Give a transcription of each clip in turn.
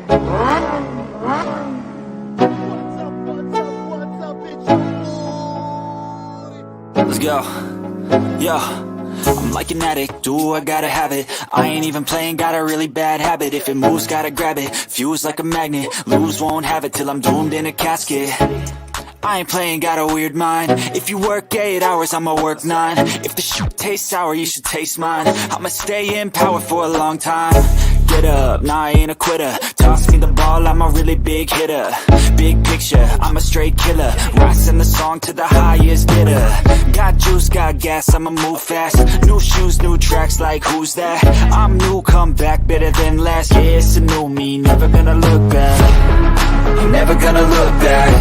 Let's go. Yo, I'm like an addict, do I gotta have it. I ain't even playing, got a really bad habit. If it moves, gotta grab it, fuse like a magnet. Lose, won't have it till I'm doomed in a casket. I ain't playing, got a weird mind. If you work 8 hours, I'ma work 9. If the shoot tastes sour, you should taste mine. I'ma stay in power for a long time. Get up, nah, I ain't a quitter. Toss me the ball, I'm a really big hitter. Big picture, I'm a straight killer. Rising the song to the highest bidder. Got juice, got gas, I'ma move fast. New shoes, new tracks, like who's that? I'm new, come back, better than last. Yeah, it's a new me, never gonna look back. I'm never gonna look back.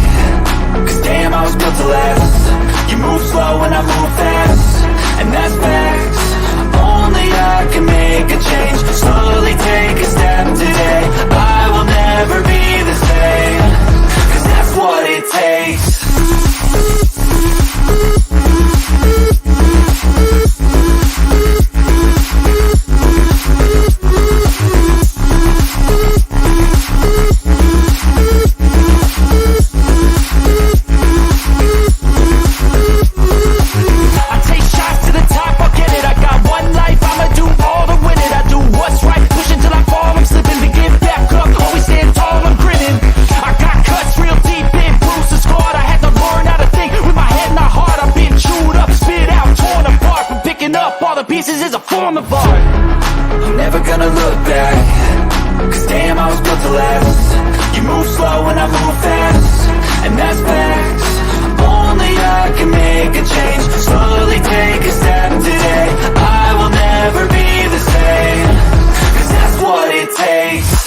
Cause damn, I was built to last. You move slow and I move fast, and that's facts. Only I can make a change. Slowly take a step today. I will never be the same. Cause that's what it takes. Pieces is a form of art. I'm never gonna look back. Cause damn, I was built to last. You move slow and I move fast, and that's facts. Only I can make a change. Slowly take a step today. I will never be the same. Cause that's what it takes.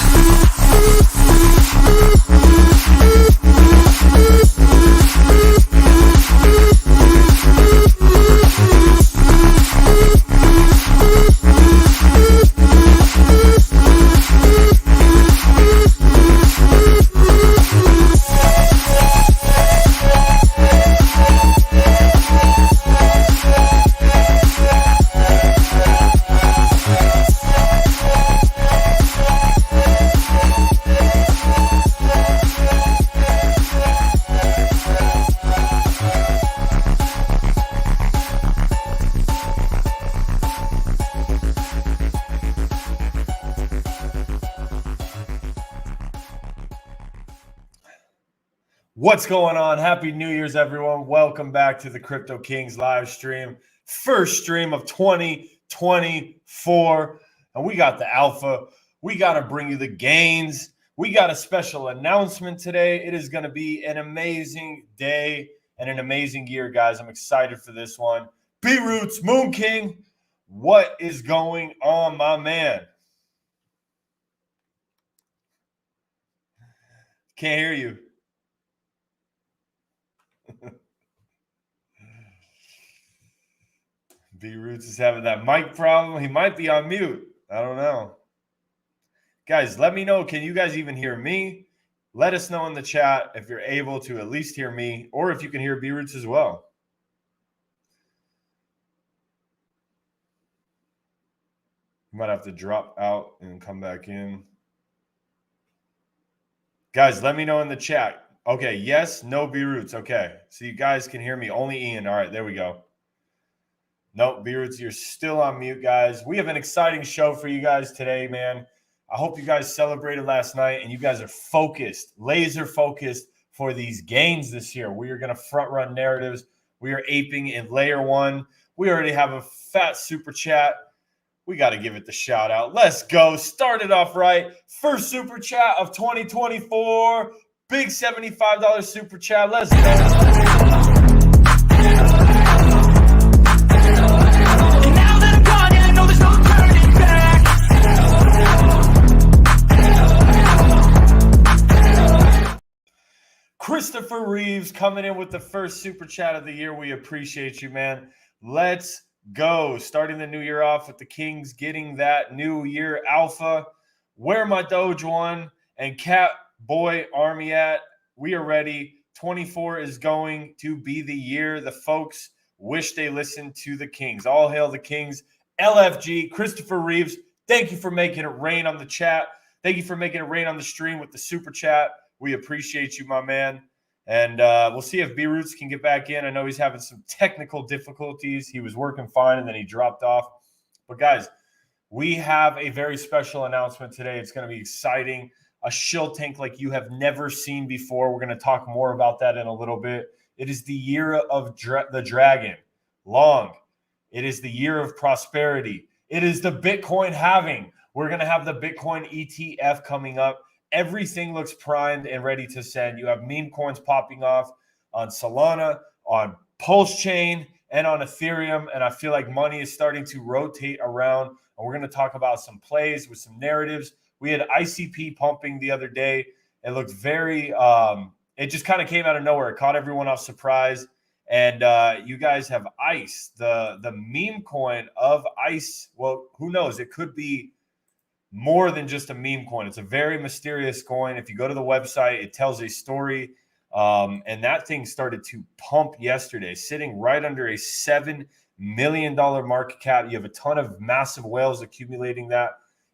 What's going on? Happy New Year's, everyone. Welcome back to the CryptoKings live stream. First stream of 2024. And we got the alpha. We got to bring you the gains. We got a special announcement today. It is going to be an amazing day and an amazing year, guys. I'm excited for this one. B-Roots, Moon King, what is going on, my man? Can't hear you. B-Roots is having that mic problem. He might be on mute. I don't know. Guys, let me know. Can you guys even hear me? Let us know in the chat if you're able to at least hear me, or if you can hear B-Roots as well. You might have to drop out and come back in. Guys, let me know in the chat. Okay, yes, no B-Roots. Okay, so you guys can hear me. Only Ian. All right, there we go. Nope, B-Roots, you're still on mute, guys. We have an exciting show for you guys today, man. I hope you guys celebrated last night and you guys are focused, laser focused for these gains this year. We are going to front run narratives. We are aping in layer one. We already have a fat super chat. We got to give it the shout out. Let's go. Started off right. First super chat of 2024. Big $75 super chat. Let's go. Christopher Reeves coming in with the first super chat of the year. We appreciate you, man. Let's go. Starting the new year off with the Kings getting that new year alpha. Where my Doge one and Cat Boy Army at? We are ready. 24 is going to be the year the folks wish they listened to the Kings. All hail the Kings. LFG, Christopher Reeves, thank you for making it rain on the chat. Thank you for making it rain on the stream with the super chat. We appreciate you, my man. And we'll see if B-Roots can get back in. I know he's having some technical difficulties. He was working fine, and then he dropped off. But, guys, we have a very special announcement today. It's going to be exciting. A shill tank like you have never seen before. We're going to talk more about that in a little bit. It is the year of the dragon. Long. It is the year of prosperity. It is the Bitcoin halving. We're going to have the Bitcoin ETF coming up. Everything looks primed and ready to send. You have meme coins popping off on Solana, on pulsechain, and on Ethereum. And I feel like money is starting to rotate around. And we're going to talk about some plays with some narratives. We had ICP pumping the other day. It looked very it just kind of came out of nowhere. It caught everyone off surprise. And you guys have ICE, the meme coin of ICE. Well, who knows? It could be more than just a meme coin. It's a very mysterious coin. If you go to the website, it tells a story. And that thing started to pump yesterday, sitting right under a $7 million market cap. You have a ton of massive whales accumulating that.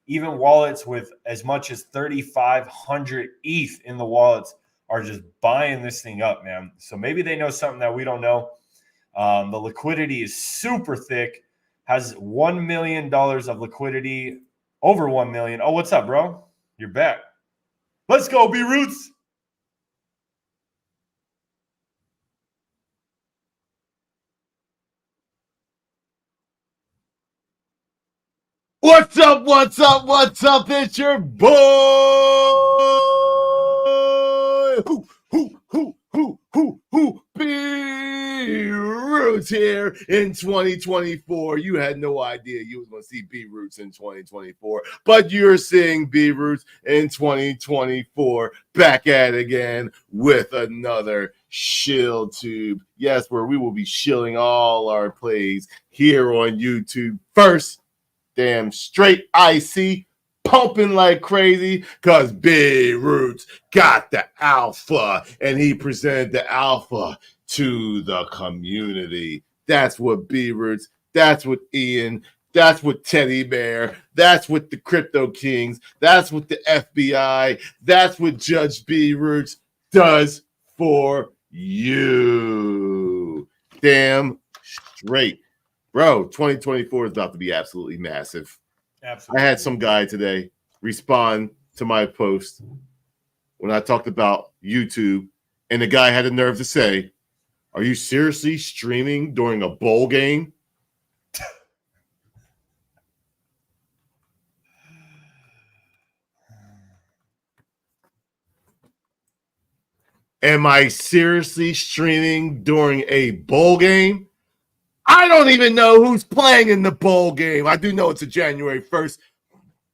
Even wallets with as much as 3,500 ETH in the wallets are just buying this thing up, man. So maybe they know something that we don't know. The liquidity is super thick, has $1 million of liquidity, over 1 million. Oh, what's up, bro? You're back. Let's go, B-Roots. What's up? What's up? What's up? It's your boy. B-Roots here in 2024. You had no idea you was going to see B-Roots in 2024, but you're seeing B-Roots in 2024 back at it again with another shill tube. Yes, where we will be shilling all our plays here on YouTube first. Damn straight IC pumping like crazy because B-Roots got the alpha and he presented the alpha to the community. That's what B-Roots, that's what Ian, that's what Teddy Bear, that's what the CryptoKings, that's what the FBI, that's what Judge B-Roots does for you. Damn straight. Bro, 2024 is about to be absolutely massive. Absolutely. I had some guy today respond to my post when I talked about YouTube, and the guy had the nerve to say, "Are you seriously streaming during a bowl game?" Am I seriously streaming during a bowl game? I don't even know who's playing in the bowl game. I do know it's a January 1st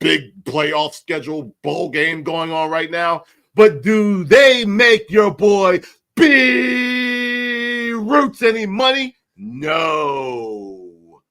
big playoff schedule bowl game going on right now. But do they make your boy B-Roots any money? No.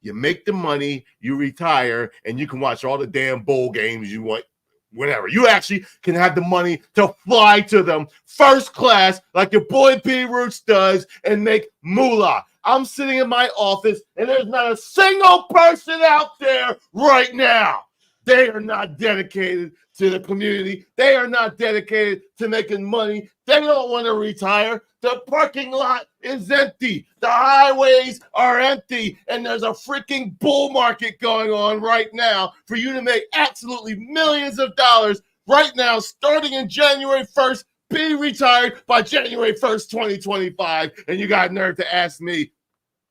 You make the money, you retire, and you can watch all the damn bowl games you want whenever. You actually can have the money to fly to them first class like your boy B-Roots does and make moolah. I'm sitting in my office, and there's not a single person out there right now. They are not dedicated to the community. They are not dedicated to making money. They don't want to retire. The parking lot is empty. The highways are empty, and there's a freaking bull market going on right now for you to make absolutely millions of dollars right now, starting in January 1st, be retired by January 1st, 2025. And you got nerve to ask me,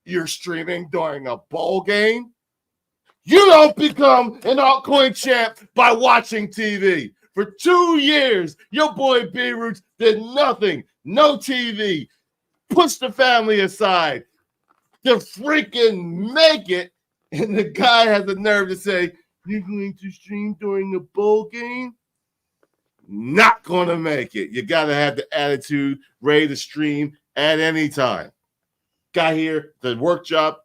you're streaming during a bowl game? You don't become an altcoin champ by watching TV. For 2 years, your boy B-Roots did nothing, no TV, pushed the family aside to freaking make it. And the guy has the nerve to say, you're going to stream during a bowl game? Not going to make it. You got to have the attitude, ready to stream at any time. Got here, the work job,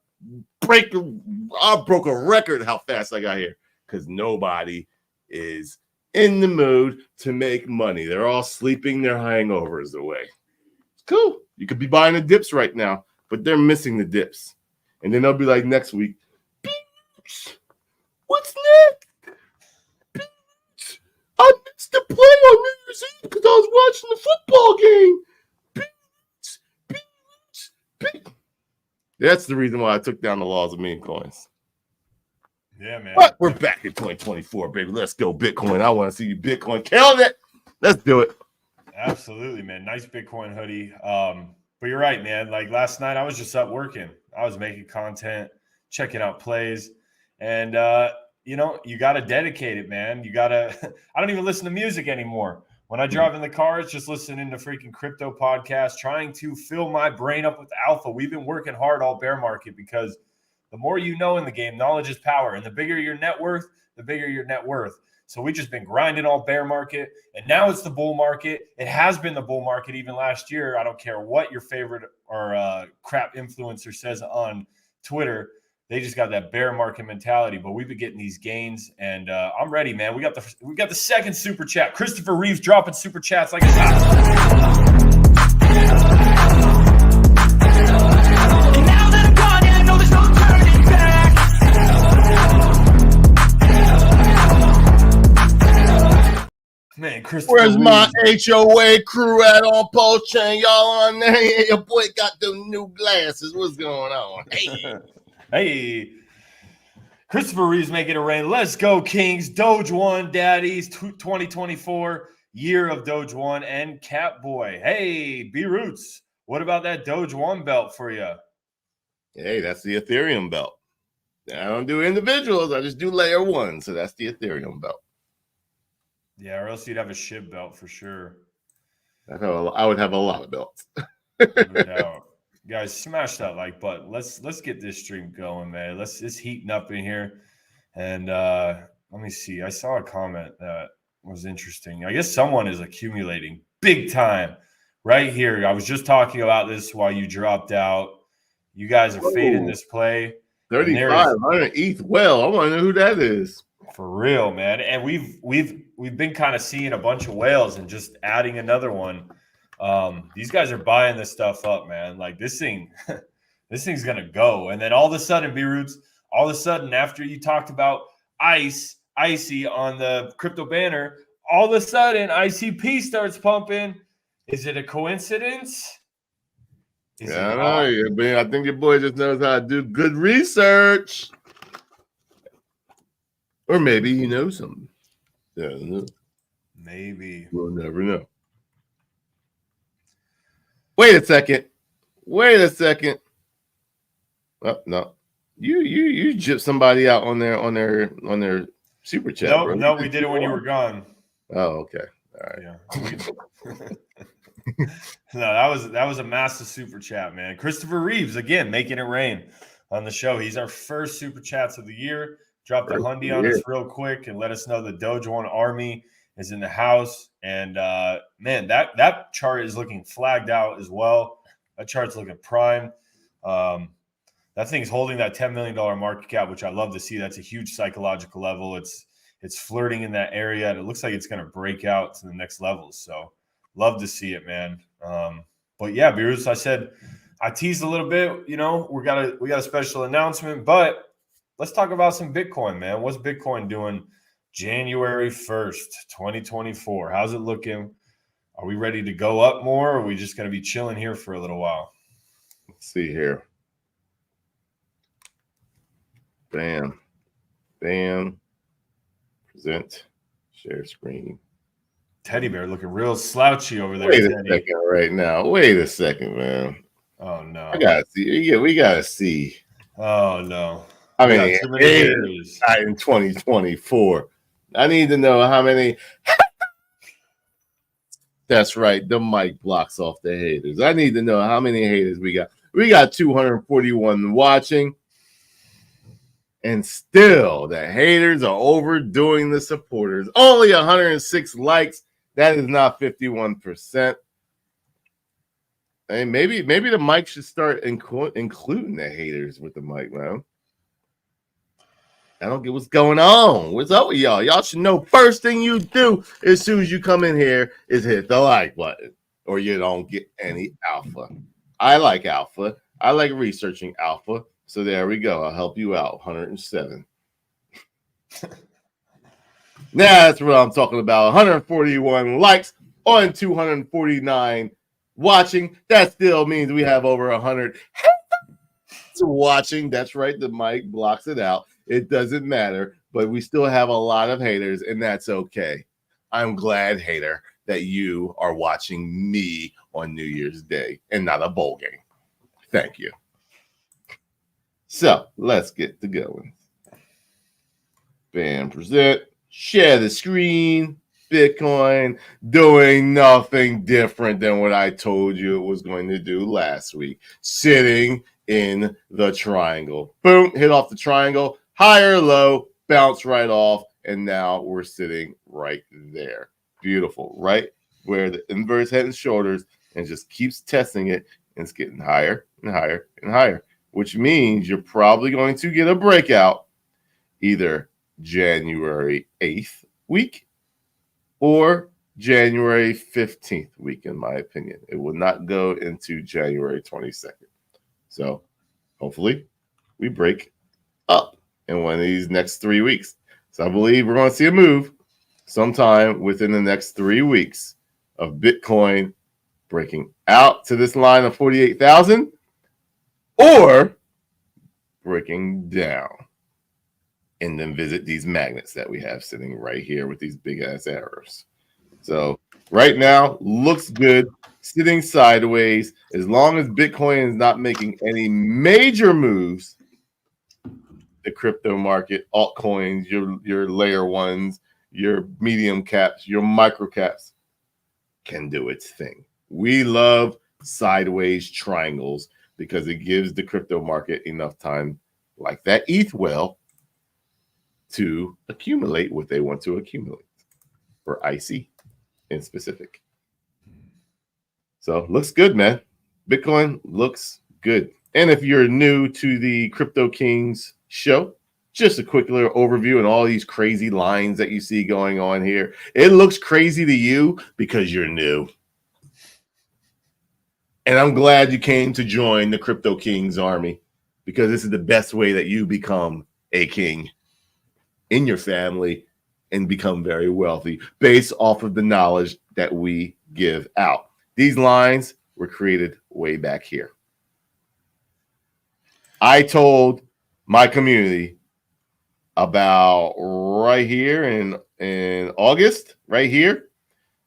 I broke a record how fast I got here because nobody is in the mood to make money. They're all sleeping their hangovers away. It's cool. You could be buying the dips right now, but they're missing the dips. And then they'll be like next week, what's next? That's the reason why I took down the laws of meme coins. Yeah, man. But we're back in 2024, baby. Let's go Bitcoin. I want to see you Bitcoin killing it. Let's do it. Absolutely, man. Nice Bitcoin hoodie. But you're right, man. Like last night, I was just up working. I was making content, checking out plays, and you know, you got to dedicate it, man. You got to. I don't even listen to music anymore. When I drive in the car, it's just listening to freaking crypto podcasts, trying to fill my brain up with alpha. We've been working hard all bear market because the more you know in the game, knowledge is power. And the bigger your net worth, the bigger your net worth. So we just been grinding all bear market. And now it's the bull market. It has been the bull market even last year. I don't care what your favorite or crap influencer says on Twitter. They just got that bear market mentality. But we've been getting these gains. And I'm ready, man. We got the second super chat. Christopher Reeves dropping super chats like it's hot. Man, where's my HOA crew at on pulsechain? Y'all on there? Yeah, your boy got them new glasses. What's going on? Hey, hey, Christopher Reeves making it rain. Let's go, Kings. Doge One, Daddies, 2024 year of Doge One and Catboy. Hey, B Roots. What about that Doge One belt for you? Hey, that's the Ethereum belt. I don't do individuals. I just do layer one. So that's the Ethereum belt. Yeah, or else you'd have a SHIB belt for sure. I would have a lot of belts. No doubt. Guys, smash that like button. Let's get this stream going, man. It's heating up in here. And let me see. I saw a comment that was interesting. I guess someone is accumulating big time right here. I was just talking about this while you dropped out. You guys are fading this play. 3,500 ETH. Well, I want to know who that is. For real, man. And we've been kind of seeing a bunch of whales and just adding another one. These guys are buying this stuff up, man. Like this thing's gonna go. And then all of a sudden, B-Roots, all of a sudden, after you talked about icy on the crypto banner, all of a sudden ICP starts pumping. Is it a coincidence? I think your boy just knows how to do good research. Or maybe you know something. Yeah, maybe. We'll never know. Wait a second. Oh, no. You gypped somebody out on their super chat. No, we did it when you were gone. Oh, okay. All right. Yeah. No, that was a massive super chat, man. Christopher Reeves again making it rain on the show. He's our first super chats of the year. Drop the hundy on us real quick and let us know the Doge One Army is in the house. And man, that chart is looking flagged out as well. That chart's looking prime. That thing's holding that $10 million market cap, which I love to see. That's a huge psychological level. It's flirting in that area, and it looks like it's going to break out to the next levels. So love to see it, man. But yeah, Beerus, I teased a little bit. You know, we got a special announcement, but let's talk about some Bitcoin, man. What's Bitcoin doing January 1st, 2024? How's it looking? Are we ready to go up more, or are we just going to be chilling here for a little while? Let's see here. Bam. Present. Share screen. Teddy bear looking real slouchy over there. Wait a second right now. Wait a second, man. Oh, no. I got to see. Yeah, we got to see. Oh, no. I mean, in 2024. I need to know how many. That's right. The mic blocks off the haters. I need to know how many haters we got. We got 241 watching. And still, the haters are overdoing the supporters. Only 106 likes. That is not 51%. Hey, maybe the mic should start including the haters with the mic, man. I don't get what's going on. What's up with y'all? Y'all should know first thing you do as soon as you come in here is hit the like button, or you don't get any alpha. I like alpha. I like researching alpha. So there we go. I'll help you out. 107. Now that's what I'm talking about. 141 likes on 249 watching. That still means we have over 100 watching. That's right. The mic blocks it out. It doesn't matter, but we still have a lot of haters, and that's okay. I'm glad, hater, that you are watching me on New Year's Day and not a bowl game. Thank you. So let's get to going. Bam, present, share the screen. Bitcoin doing nothing different than what I told you it was going to do last week. Sitting in the triangle. Boom, hit off the triangle, higher, low, bounce right off, and now we're sitting right there. Beautiful, right where the inverse head and shoulders, and just keeps testing it, and it's getting higher and higher and higher, which means you're probably going to get a breakout either January 8th week or January 15th week, in my opinion. It will not go into January 22nd. So hopefully we break up in one of these next 3 weeks. So I believe we're going to see a move sometime within the next 3 weeks of Bitcoin breaking out to this line of 48,000 or breaking down, and then visit these magnets that we have sitting right here with these big ass arrows. So right now looks good, sitting sideways. As long as Bitcoin is not making any major moves, the crypto market, altcoins, your layer ones, your medium caps, your micro caps can do its thing. We love sideways triangles because it gives the crypto market enough time, like that ETH whale, to accumulate what they want to accumulate for IC in specific. So looks good, man. Bitcoin looks good. And if you're new to the CryptoKings show, just a quick little overview and all these crazy lines that you see going on here. It looks crazy to you because you're new. And I'm glad you came to join the CryptoKings army, because this is the best way that you become a king in your family and become very wealthy based off of the knowledge that we give out. These lines were created way back here. I told my community about right here in August, right here,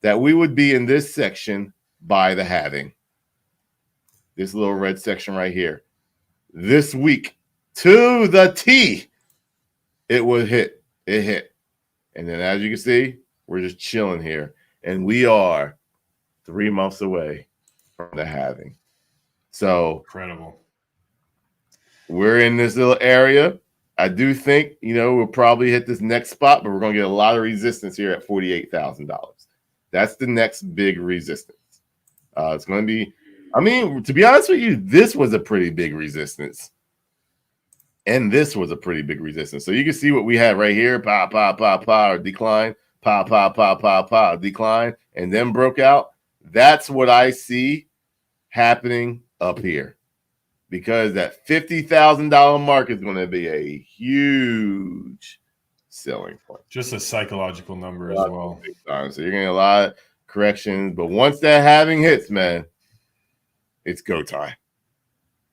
that we would be in this section by the halving. This little red section right here. This week, to the T, it would hit. It hit. And then as you can see, we're just chilling here. And we are 3 months away from the halving. So incredible. We're in this little area. I do think, we'll probably hit this next spot, but we're going to get a lot of resistance here at $48,000. That's the next big resistance. It's going to be, to be honest with you, this was a pretty big resistance. And this was a pretty big resistance. So you can see what we had right here. Pop, pop, pop, pop, or decline. Pop, pop, pop, pop, pop, decline. And then broke out. That's what I see happening up here. Because that $50,000 mark is going to be a huge selling point. Just a psychological number as well. So you're getting a lot of corrections. But once that halving hits, man, it's go time.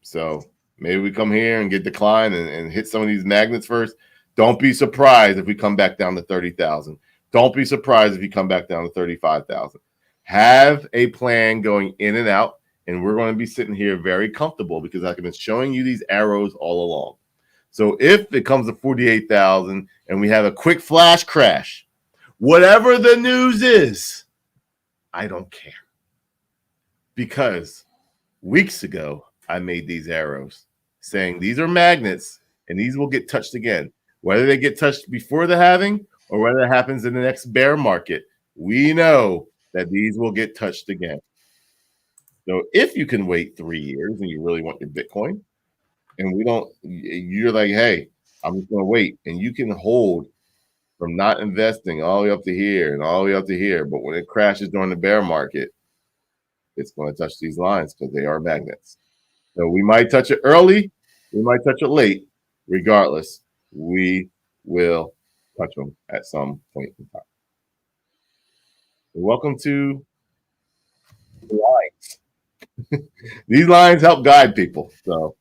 So maybe we come here and get decline and hit some of these magnets first. Don't be surprised if we come back down to 30,000. Don't be surprised if you come back down to 35,000. Have a plan going in and out. And we're going to be sitting here very comfortable because I've been showing you these arrows all along. So if it comes to 48,000 and we have a quick flash crash, whatever the news is, I don't care. Because weeks ago, I made these arrows saying these are magnets and these will get touched again. Whether they get touched before the halving or whether it happens in the next bear market, we know that these will get touched again. So if you can wait 3 years and you really want your Bitcoin, and you're like, hey, I'm just going to wait. And you can hold from not investing all the way up to here and all the way up to here. But when it crashes during the bear market, it's going to touch these lines because they are magnets. So we might touch it early. We might touch it late. Regardless, we will touch them at some point in time. Welcome to the lines. These lines help guide people. So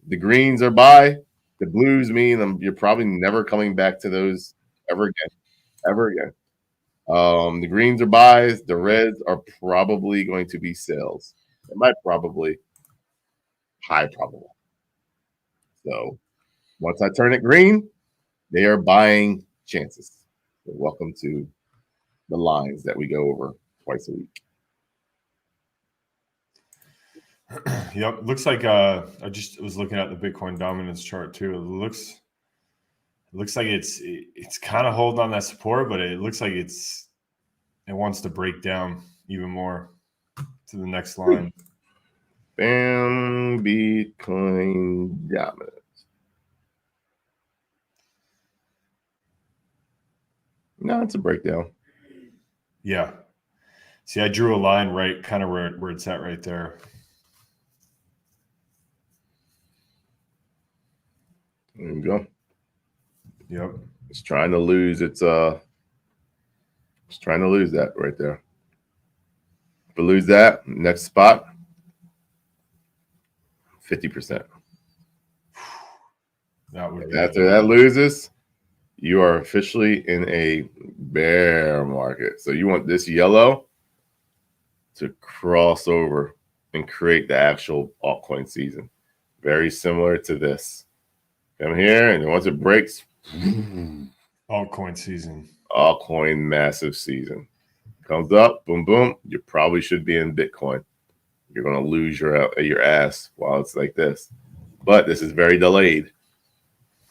The greens are buy. The blues mean you're probably never coming back to those ever again. Ever again. The greens are buys. The reds are probably going to be sells. It might probably high probable. So once I turn it green, they are buying chances. So welcome to the lines that we go over twice a week. Yep. Looks like I just was looking at the Bitcoin dominance chart too. It looks like it's kind of holding on that support, but it looks like it wants to break down even more to the next line. Bam, Bitcoin dominance. No, it's a breakdown. Yeah. See, I drew a line right kind of where it's at right there. There you go. Yep. It's trying to lose its it's trying to lose that right there. If it lose that, next spot, 50%. That would After that loses, you are officially in a bear market. So you want this yellow to cross over and create the actual altcoin season. Very similar to this. Come here, and once it breaks, altcoin season. Altcoin massive season. Comes up, boom, boom. You probably should be in Bitcoin. You're going to lose your ass while it's like this. But this is very delayed.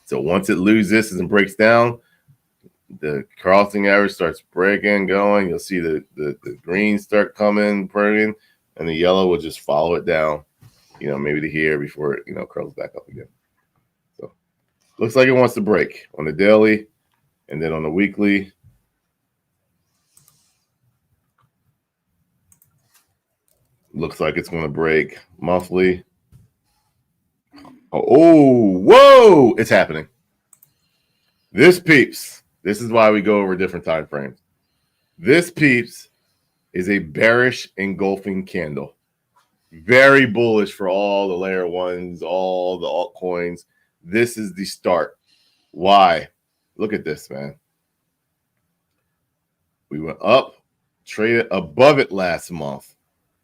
So once it loses and breaks down, the crossing average starts breaking, going. You'll see the greens start coming, breaking, and the yellow will just follow it down, maybe to here before it, curls back up again. So looks like it wants to break on the daily and then on the weekly. Looks like it's going to break monthly. Oh, whoa, it's happening. This peeps. This is why we go over different time frames. This peeps is a bearish engulfing candle. Very bullish for all the layer ones, all the altcoins. This is the start. Why? Look at this, man. We went up, traded above it last month.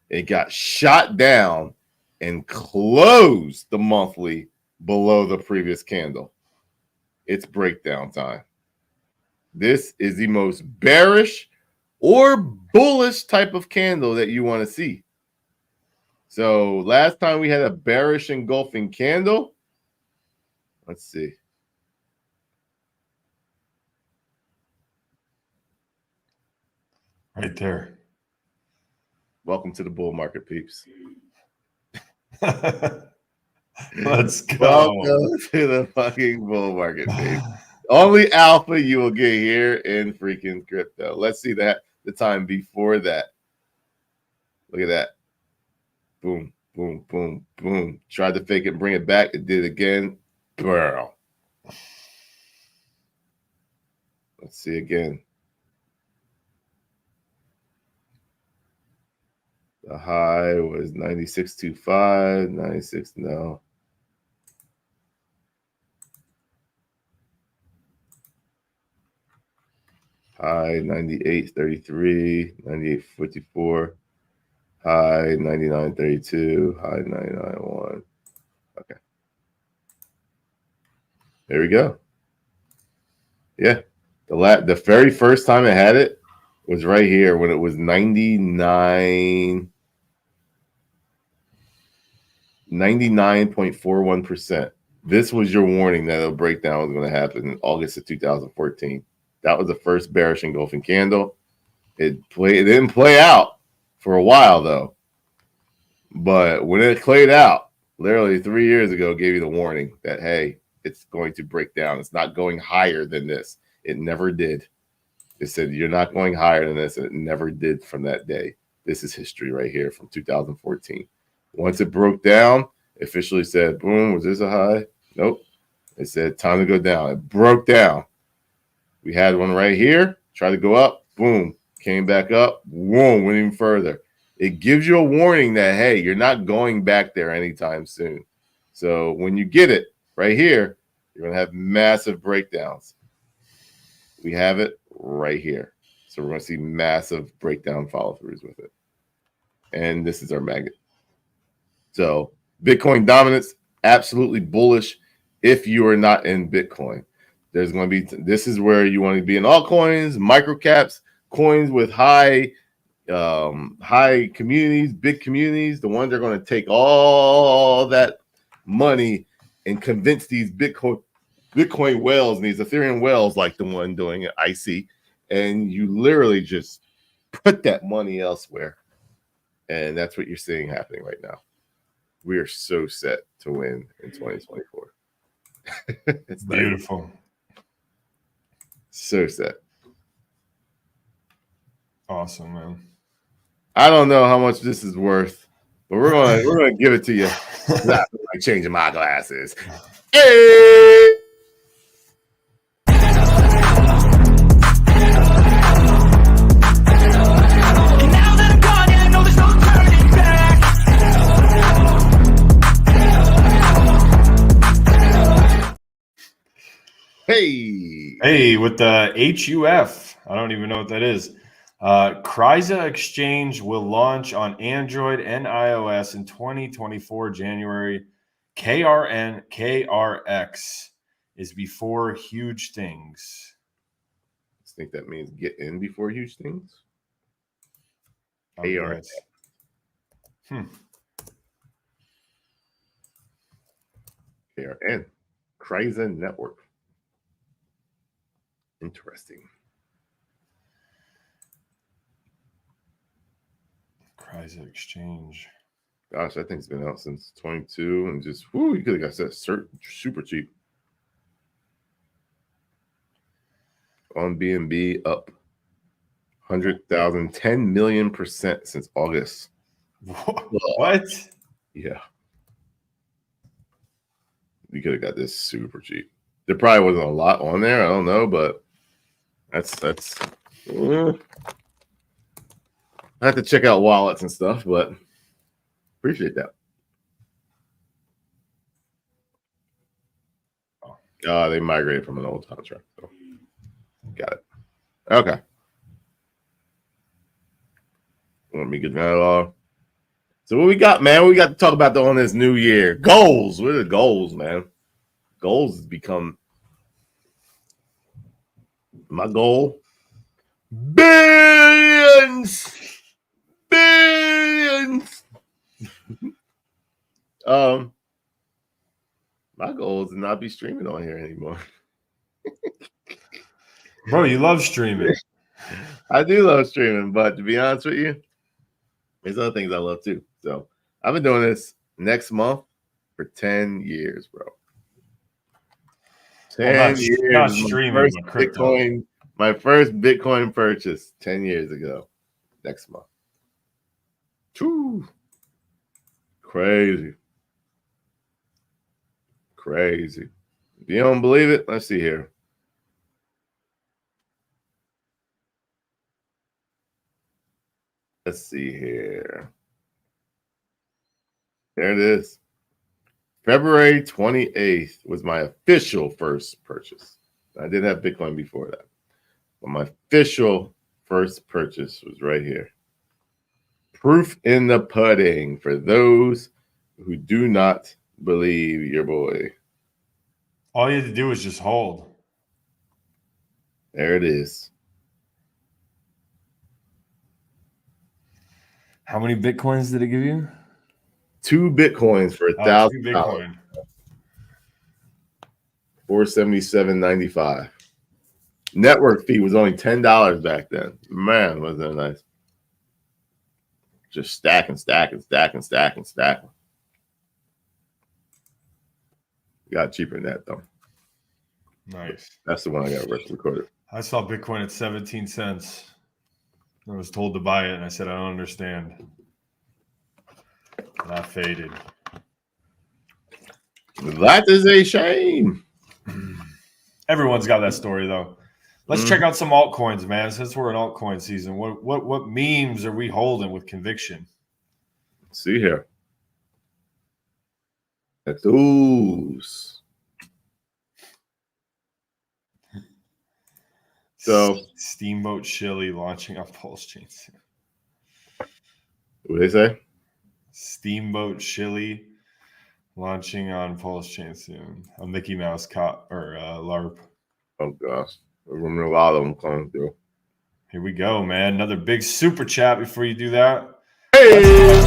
It got shot down and closed the monthly below the previous candle. It's breakdown time. This is the most bearish or bullish type of candle that you want to see. So last time we had a bearish engulfing candle. Let's see. Right there. Welcome to the bull market, peeps. Let's go. Welcome to the fucking bull market, peeps. Only alpha you will get here in freaking crypto. Let's see the time before that. Look at that. Boom, boom, boom, boom. Tried to fake it and bring it back. It did again. Girl. Let's see again. The high was 96.25, 96, no. High 98.33, 98.54. High 99.32, high 99.1. Okay. There we go. Yeah. The very first time I had it was right here when it was 99.41%. This was your warning that a breakdown was going to happen in August of 2014. That was the first bearish engulfing candle. It didn't play out for a while though. But when it played out, literally 3 years ago, gave you the warning that, hey, it's going to break down. It's not going higher than this. It never did. It said, you're not going higher than this. And it never did from that day. This is history right here from 2014. Once it broke down, officially said, boom, was this a high? Nope. It said, time to go down. It broke down. We had one right here. Tried to go up. Boom. Came back up. Boom. Went even further. It gives you a warning that, hey, you're not going back there anytime soon. So when you get it right here, you're going to have massive breakdowns. We have it right here. So we're going to see massive breakdown follow-throughs with it. And this is our magnet. So Bitcoin dominance, absolutely bullish if you are not in Bitcoin. There's going to be, this is where you want to be in altcoins, microcaps, coins with high communities, big communities, the ones that are going to take all that money and convince these Bitcoin whales and these Ethereum whales like the one doing it, IC, and you literally just put that money elsewhere. And that's what you're seeing happening right now. We are so set to win in 2024. It's beautiful. So set. Awesome, man. I don't know how much this is worth, but we're gonna give it to you. Not like changing my glasses. Hey! Hey, with the HUF, I don't even know what that is. Kryza Exchange will launch on Android and iOS in 2024 January. KRX is before huge things. I think that means get in before huge things. KRX. KRN. Kryza Network. Interesting. Kryza Exchange. Gosh, I think it's been out since 22 and just, whoo, you could have got that super cheap. On BNB up 100,000, 10 million% since August. What? Yeah. You could have got this super cheap. There probably wasn't a lot on there. I don't know, but that's I have to check out wallets and stuff, but appreciate that. They migrated from an old contract. So. Got it. Okay. Let me get that off. So what we got, man? What we got to talk about on this new year? Goals. What are the goals, man? Goals has become my goal. Billions. My goal is to not be streaming on here anymore. Bro, you love streaming. I do love streaming, but to be honest with you, there's other things I love too. So I've been doing this next month for 10 years, bro. 10 years. Not streaming, but crypto. My first Bitcoin purchase 10 years ago. Next month. Whew. Crazy. If you don't believe it, let's see here. Let's see here. There it is. February 28th was my official first purchase. I did have Bitcoin before that. But my official first purchase was right here. Proof in the pudding for those who do not believe your boy. All you had to do was just hold. There it is. How many Bitcoins did it give you? 2 Bitcoins for $1,000. 2 Bitcoin. $477.95. Network fee was only $10 back then. Man, wasn't that nice? Just stacking. Got cheaper than that though. Nice. That's the one I got recorded. I saw Bitcoin at 17 cents. I was told to buy it, and I said, I don't understand. And I faded. That is a shame. Everyone's got that story, though. Let's check out some altcoins, man. Since we're in altcoin season, what memes are we holding with conviction? Let's see here. Those. So Steamboat Chili launching on pulsechain soon. What they say? Steamboat Chili launching on pulsechain soon. A Mickey Mouse cop or LARP. Oh gosh, there's a lot of them coming through. Here we go, man. Another big super chat before you do that. Hey!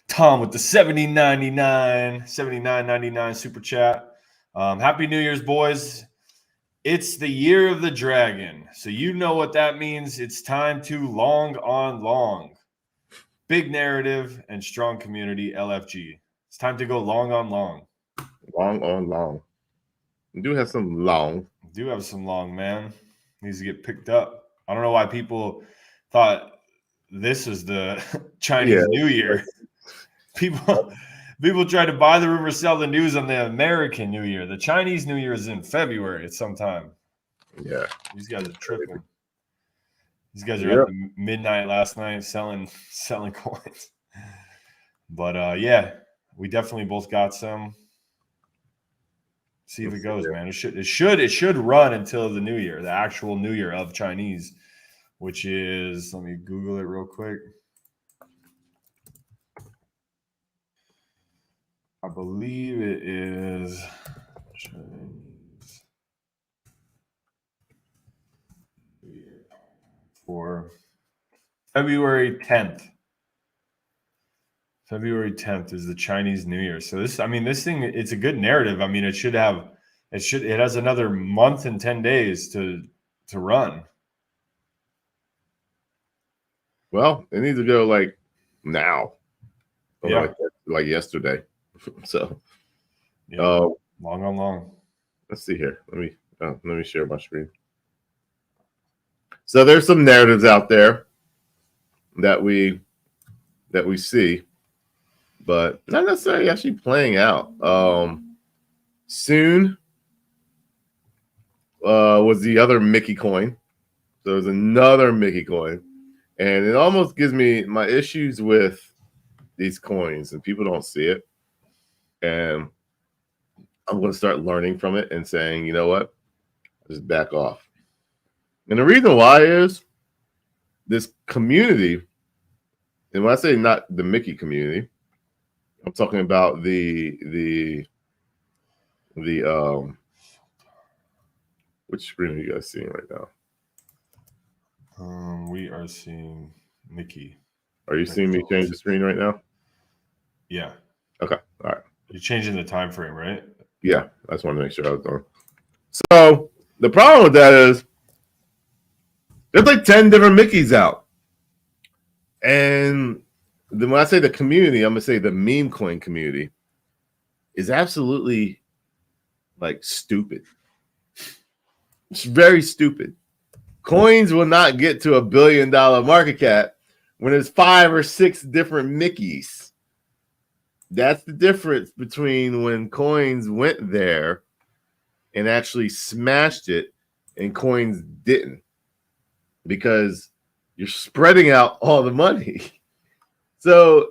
Tom with the $79.99 super chat. Happy New Year's, boys. It's the year of the dragon. So you know what that means. It's time to long on long. Big narrative and strong community, LFG. It's time to go long on long. Long on long. We do have some long. We do have some long, man. Needs to get picked up. I don't know why people thought this is the Chinese New Year. People try to buy the rumor, sell the news on the American New Year. The Chinese New Year is in February at some time. Yeah. These guys are tripping. These guys are at the midnight last night selling coins. But yeah, we definitely both got some. See if it goes, man. It should run until the New Year, the actual New Year of Chinese, which is, let me Google it real quick. I believe it is for February 10th. February 10th is the Chinese New Year. So this thing, it's a good narrative. I mean, it has another month and 10 days to run. Well, it needs to go like now. Yeah. Like yesterday. So long on long. Let's see here. Let me share my screen. So there's some narratives out there that we see, but not necessarily actually playing out. Soon was the other Mickey coin. So there's another Mickey coin, and it almost gives me my issues with these coins, and people don't see it. And I'm going to start learning from it and saying, you know what, just back off. And the reason why is this community, and when I say not the Mickey community, I'm talking about the which screen are you guys seeing right now? We are seeing Mickey. Are you seeing me change the screen right now? Yeah. Okay. All right. You're changing the time frame, right? Yeah. I just wanted to make sure I was done. So the problem with that is there's like 10 different Mickeys out. And then when I say the community, I'm going to say the meme coin community is absolutely like stupid. It's very stupid. Coins will not get to $1 billion market cap when there's 5 or 6 different Mickeys. That's the difference between when coins went there and actually smashed it and coins didn't, because you're spreading out all the money. So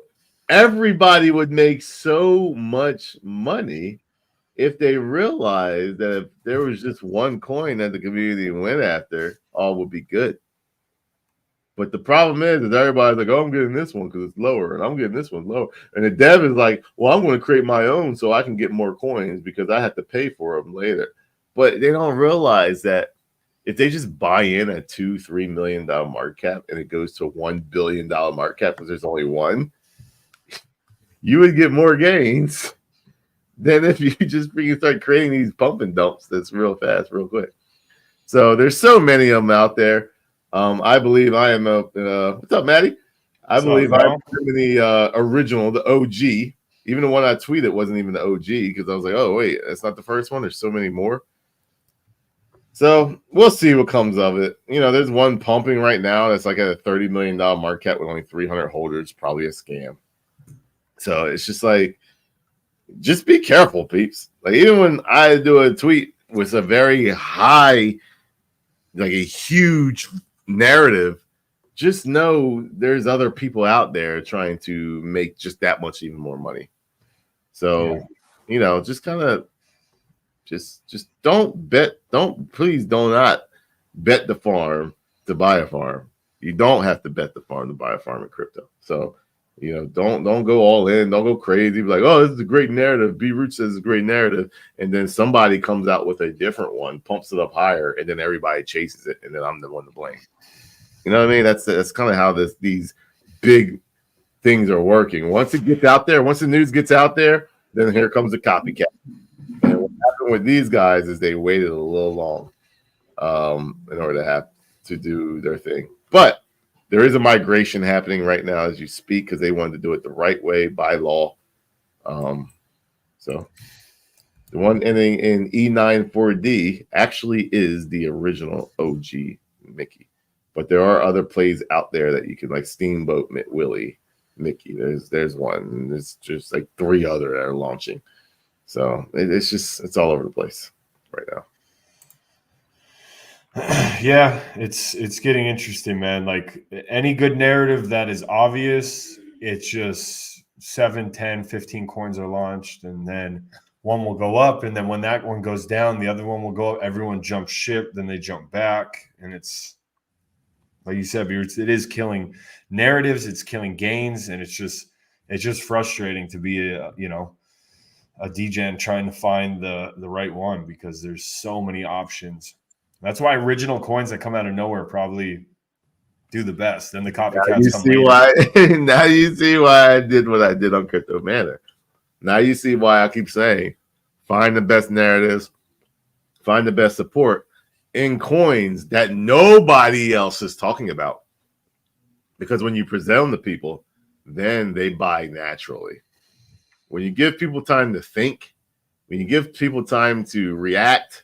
everybody would make so much money if they realized that if there was just one coin that the community went after, all would be good. But the problem is everybody's like, oh, I'm getting this one because it's lower, and I'm getting this one lower. And the dev is like, well, I'm going to create my own so I can get more coins because I have to pay for them later. But they don't realize that if they just buy in at $2-3 million market cap and it goes to $1 billion market cap because there's only one, you would get more gains than if you just freaking start creating these pump and dumps that's real fast, real quick. So there's so many of them out there. I believe I am what's up, Maddie? I believe I'm the original, the OG. Even the one I tweeted wasn't even the OG because I was like, oh, wait, that's not the first one. There's so many more. So we'll see what comes of it. You know, there's one pumping right now that's like at a $30 million market cap with only 300 holders, probably a scam. So it's just like, just be careful, peeps. Like even when I do a tweet with a very high, like a huge narrative, just know there's other people out there trying to make just that much even more money. So, you know, just kind of just please do not bet the farm to buy a farm. You don't have to bet the farm to buy a farm in crypto. So, you know, don't go all in, don't go crazy. Be like, oh, this is a great narrative. B Root says it's a great narrative, and then somebody comes out with a different one, pumps it up higher, and then everybody chases it, and then I'm the one to blame. You know what I mean? That's kind of how these big things are working. Once it gets out there, once the news gets out there, then here comes the copycat. And what happened with these guys is they waited a little long in order to have to do their thing. But there is a migration happening right now as you speak because they wanted to do it the right way by law. So the one ending in E94D actually is the original OG Mickey. But there are other plays out there that you can, like Steamboat Willie Mickey. There's one. And there's just like 3 other that are launching. So it's all over the place right now. Yeah, it's getting interesting, man. Like any good narrative that is obvious, it's just 7, 10, 15 coins are launched, and then one will go up, and then when that one goes down, the other one will go up. Everyone jumps ship, then they jump back, and it's like you said, it is killing narratives, it's killing gains, and it's just frustrating to be a degen trying to find the right one because there's so many options. That's why original coins that come out of nowhere probably do the best. Then the copycats come later. Now you see why I did what I did on Crypto Manor. Now you see why I keep saying find the best narratives, find the best support in coins that nobody else is talking about. Because when you present them to people, then they buy naturally. When you give people time to think, when you give people time to react,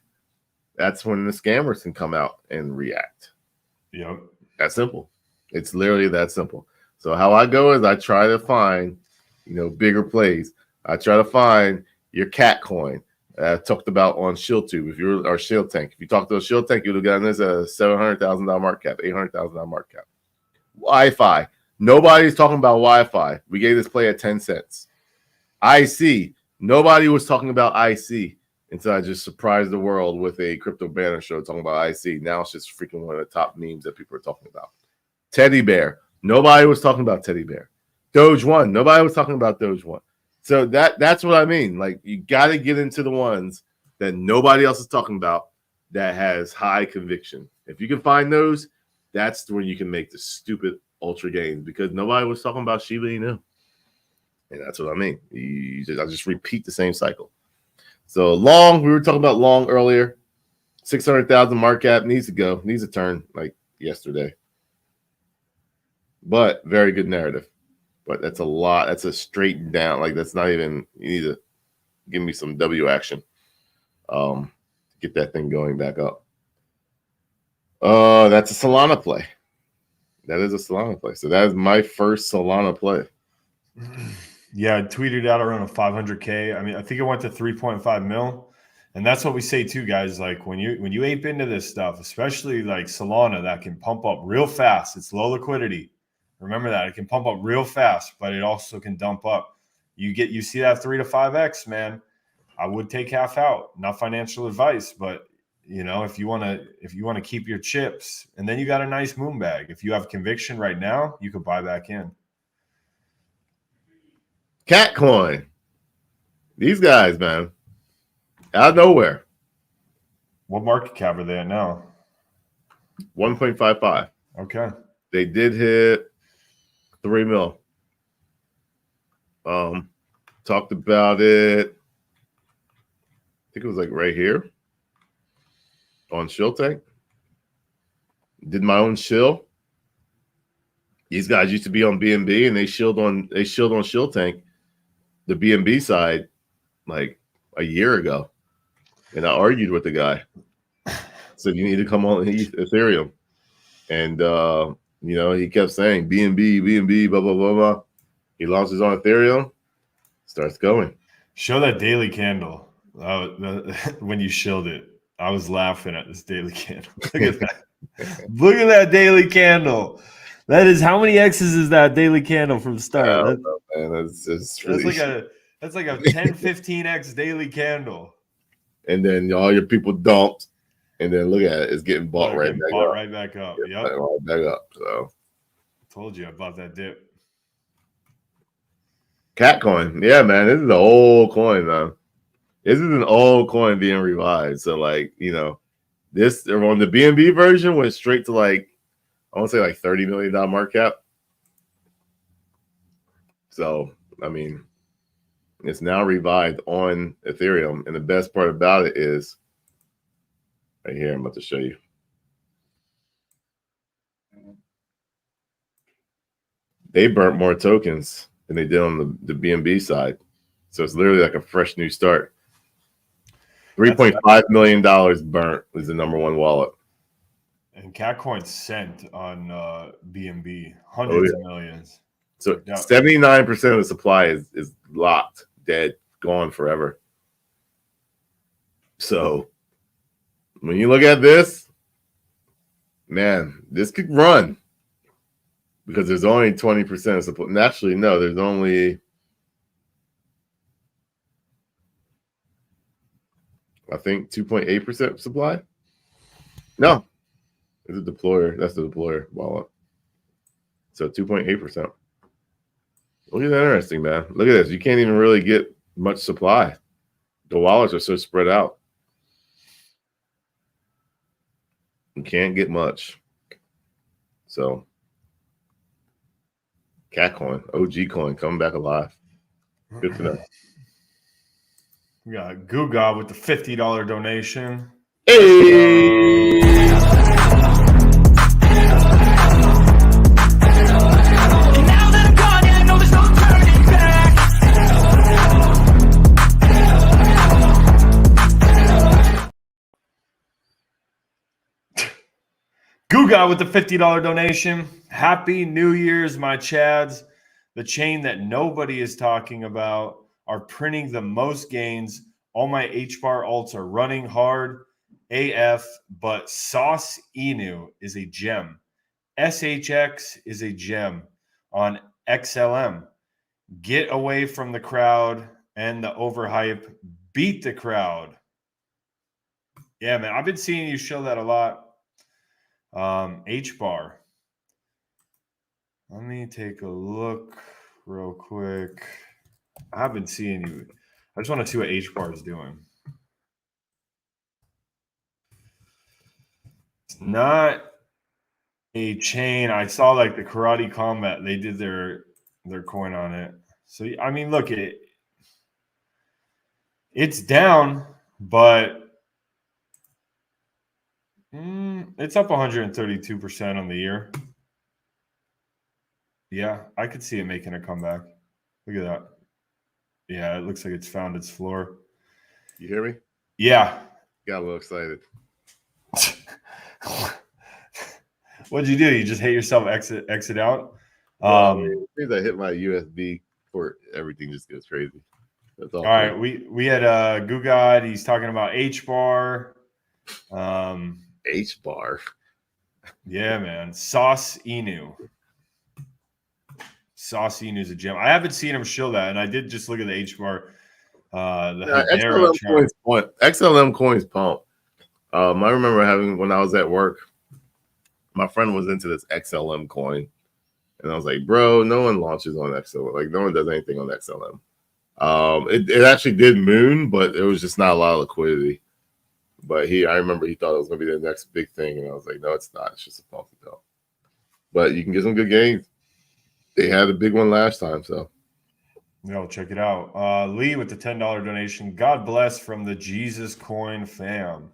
that's when the scammers can come out and react. Yep. That's simple. It's literally that simple. So how I go is I try to find, bigger plays. I try to find your cat coin. I talked about on ShillTube. If you're our Shill Tank, if you talk to a Shill Tank, you'd have gotten this a $700,000 market cap, $800,000 market cap. Wi-Fi. Nobody's talking about Wi-Fi. We gave this play at 10 cents. IC. Nobody was talking about IC until I just surprised the world with a crypto banner show talking about IC. Now it's just freaking one of the top memes that people are talking about. Teddy Bear. Nobody was talking about Teddy Bear. Doge 1. Nobody was talking about Doge 1. So that's what I mean. Like, you got to get into the ones that nobody else is talking about that has high conviction. If you can find those, that's when you can make the stupid ultra gains because nobody was talking about Shiba Inu. And that's what I mean. I just repeat the same cycle. So long, we were talking about long earlier. 600,000 market cap needs to turn like yesterday. But very good narrative. But that's a lot. That's a straight down. Like that's not even. You need to give me some W action. Get that thing going back up. That's a Solana play. That is a Solana play. So that is my first Solana play. Yeah, I tweeted out around a 500K. I mean, I think it went to 3.5 mil. And that's what we say too, guys. Like when you ape into this stuff, especially like Solana, that can pump up real fast. It's low liquidity. Remember that. It can pump up real fast, but it also can dump up. You see that 3 to 5x, man. I would take half out. Not financial advice, but if you want to keep your chips, and then you got a nice moon bag. If you have conviction right now, you could buy back in. Cat coin. These guys, man. Out of nowhere. What market cap are they at now? 1.55. Okay. They did hit 3 mil. Talked about it. I think it was like right here on Shill Tank. Did my own shill. These guys used to be on BNB and they shilled on Shill Tank, the BNB side, like a year ago. And I argued with the guy. Said you need to come on Ethereum. And he kept saying BNB, blah, blah, blah, blah. He launches on Ethereum, starts going. Show that daily candle. When you shilled it, I was laughing at this daily candle. Look at that. Look at that daily candle. That is, how many X's is that daily candle from start? I don't know, man. That's just really that's like a 10, 15X daily candle. And then all your people dumped, and then look at it, it's getting bought right back up. Yep. Right back up. So told you about that dip. Cat coin. Yeah, man. This is an old coin, man. This is an old coin being revived. So, like, you know, this on the BNB version went straight to like, I want to say like $30 million market cap. So, I mean, it's now revived on Ethereum. And the best part about it is right here, I'm about to show you. They burnt more tokens than they did on the BNB side. So it's literally like a fresh new start. $3.5 million burnt was the #1 wallet. And Catcoin sent on BNB, hundreds of millions. So 79% of the supply is locked, dead, gone forever. So when you look at this, man, this could run because there's only 20% of supply. Naturally, no, there's only, I think, 2.8% supply. No, it's a deployer. That's the deployer wallet. So 2.8%. Look at that, interesting, man. Look at this. You can't even really get much supply. The wallets are so spread out. You can't get much. So Catcoin, OG coin, coming back alive. Good to know. We got Guga with the $50 donation. Hey! Guga with the $50 donation. Happy New Year's, my Chads. The chain that nobody is talking about are printing the most gains. All my HBAR alts are running hard AF, but Sauce Inu is a gem. SHX is a gem on XLM. Get away from the crowd and the overhype. Beat the crowd. Yeah, man, I've been seeing you show that a lot. HBAR. Let me take a look real quick. I've been seeing you. I just want to see what HBAR is doing. It's not a chain. I saw like the Karate Combat. They did their coin on it. So I mean, look, it's down, but it's up 132% on the year. Yeah, I could see it making a comeback. Look at that. Yeah, it looks like it's found its floor. You hear me? Yeah. Got a little excited. What'd you do? You just hit yourself exit out? As soon as I hit my USB port, everything just goes crazy. That's all right, we had Gugad. He's talking about HBAR. HBAR. Yeah, man. Sauce Inu. Sauce Inu is a gem. I haven't seen him show that, and I did just look at the HBAR. XLM coins pump. I remember when I was at work, my friend was into this XLM coin, and I was like, bro, no one launches on XLM. Like, no one does anything on XLM. It actually did moon, but it was just not a lot of liquidity. But I remember he thought it was going to be the next big thing, and I was like, no, it's not. It's just a pump. But you can get some good gains. They had a big one last time, so. Yo, check it out. Lee with the $10 donation. God bless from the Jesus Coin fam.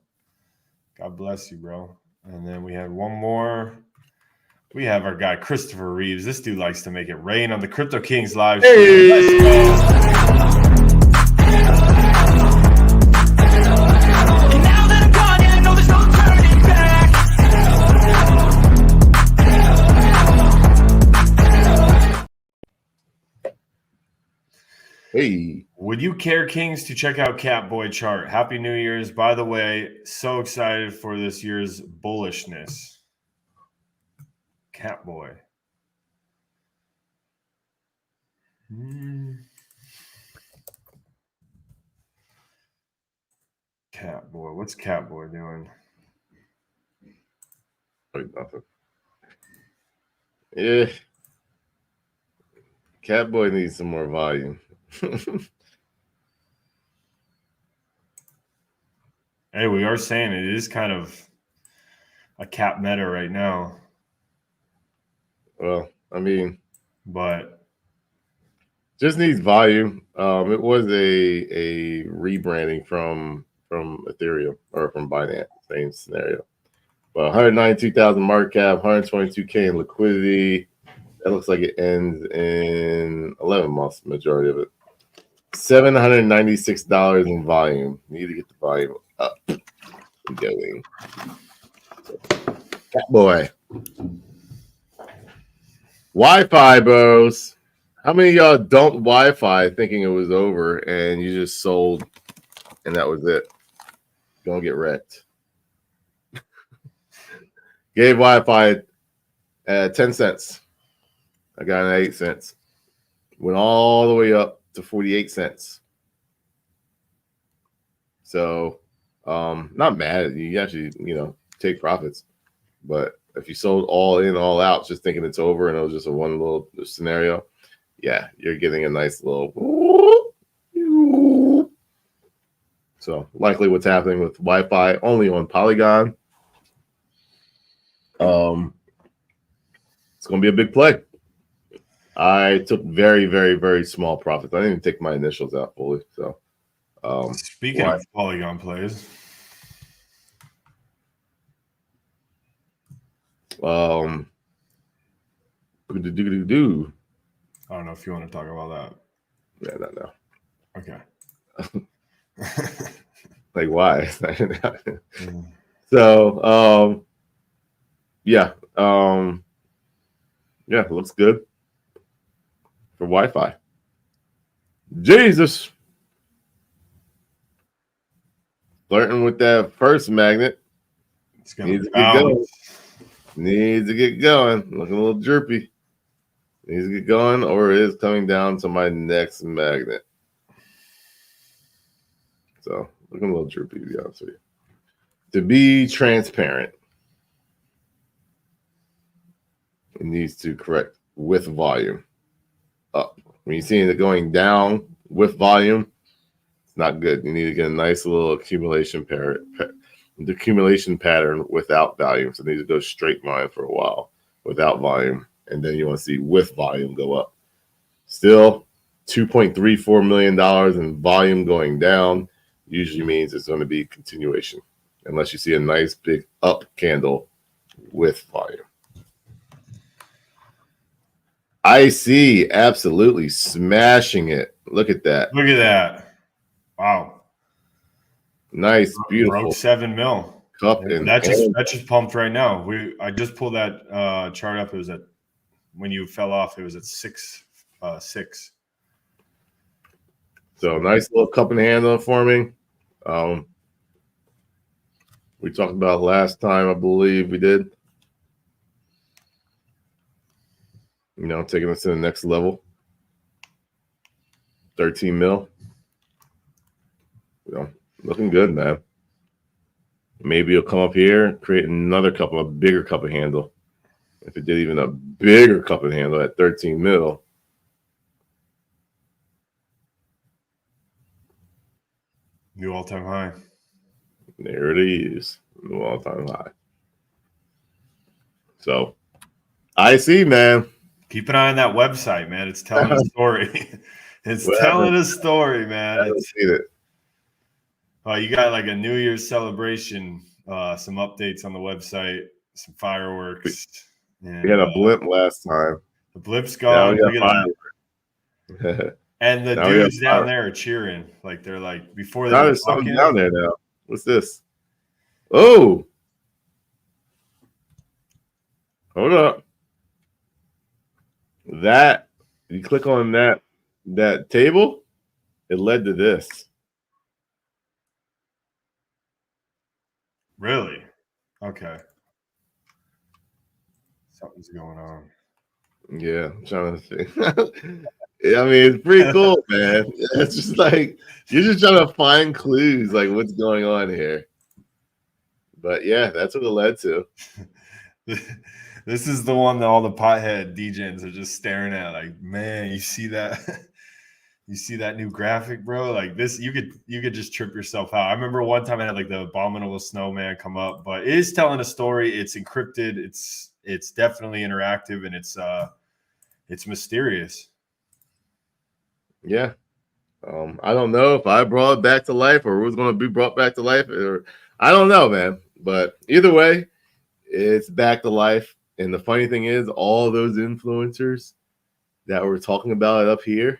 God bless you, bro. And then we had one more. We have our guy, Christopher Reeves. This dude likes to make it rain on the CryptoKings live stream. Hey! Let's go. Hey, Would you care, Kings, to check out Catboy chart? Happy New Year's. By the way, so excited for this year's bullishness. Catboy. Catboy. What's Catboy doing? nothing. Yeah. Catboy needs some more volume. Hey, we are saying it is kind of a cap meta right now. Well, I mean, But just needs volume. It was a rebranding from Ethereum or from Binance, same scenario. But 192,000 market cap, 122K in liquidity. That looks like it ends in 11 months, majority of it. $796 in volume. Need to get the volume up and going. Catboy. Wi-Fi, bros. How many of y'all dumped Wi-Fi thinking it was over and you just sold and that was it? Gonna get wrecked. Gave Wi-Fi 10 cents. I got an 8 cents. Went all the way up to 48 cents. So not mad at you. You actually, take profits. But if you sold all in, all out, just thinking it's over and it was just a one little scenario, yeah, you're getting a nice little. So likely what's happening with Wi-Fi only on Polygon. It's going to be a big play. I took very, very, very small profits. I didn't even take my initials out fully. So speaking of Polygon plays, do. I don't know if you want to talk about Yeah, not now. that. Okay. Like why? So yeah. Yeah, looks good for Wi-Fi. Jesus. Flirting with that first magnet. It's gonna Needs to get bounce. going. Needs to get going. Looking a little droopy. Needs to get going, or it is coming down to my next magnet. So looking a little droopy, to be honest with you. To be transparent, it needs to correct with volume up. When you're seeing it going down with volume, it's not good. You need to get a nice little accumulation pattern without volume. So it needs to go straight line for a while without volume. And then you want to see with volume go up. Still, $2.34 million in volume going down usually means it's going to be continuation, unless you see a nice big up candle with volume. I see, absolutely smashing it. Look at that. Look at that. Wow. Nice, beautiful. Broke 7 mil. Cup Yeah, and that just pumped right now. I just pulled that chart up. It was at when you fell off. It was at 6. So nice little cup and handle forming. We talked about last time, I believe we did. Taking us to the next level. 13 mil. Looking good, man. Maybe it'll come up here, create another couple, a bigger cup and handle. If it did even a bigger cup and handle at 13 mil. New all-time high. There it is. New all-time high. So, I see, man. Keep an eye on that website, man. It's telling a story. Telling a story, man. I haven't seen it. You got like a New Year's celebration, some updates on the website, some fireworks. And, We had a blimp last time. The blimp's gone. Look at that. And the dudes down there are cheering. Like they're like before they there's something down there now. What's this? Oh. Hold up. That you click on that table, It led to this. Really? Okay. Something's going on. Yeah, I'm trying to think. Yeah, I mean, it's pretty cool, man. It's just like you're just trying to find clues, like what's going on here. But yeah, that's what it led to. This is the one that all the pothead DJs are just staring at. Like, man, you see that? You see that new graphic, bro? Like this, you could just trip yourself out. I remember one time I had like the abominable snowman come up, but it is telling a story. It's encrypted. It's definitely interactive, and it's mysterious. Yeah. I don't know if I brought it back to life or it was going to be brought back to life, or I don't know, man. But either way, it's back to life. And the funny thing is, all those influencers that were talking about it up here,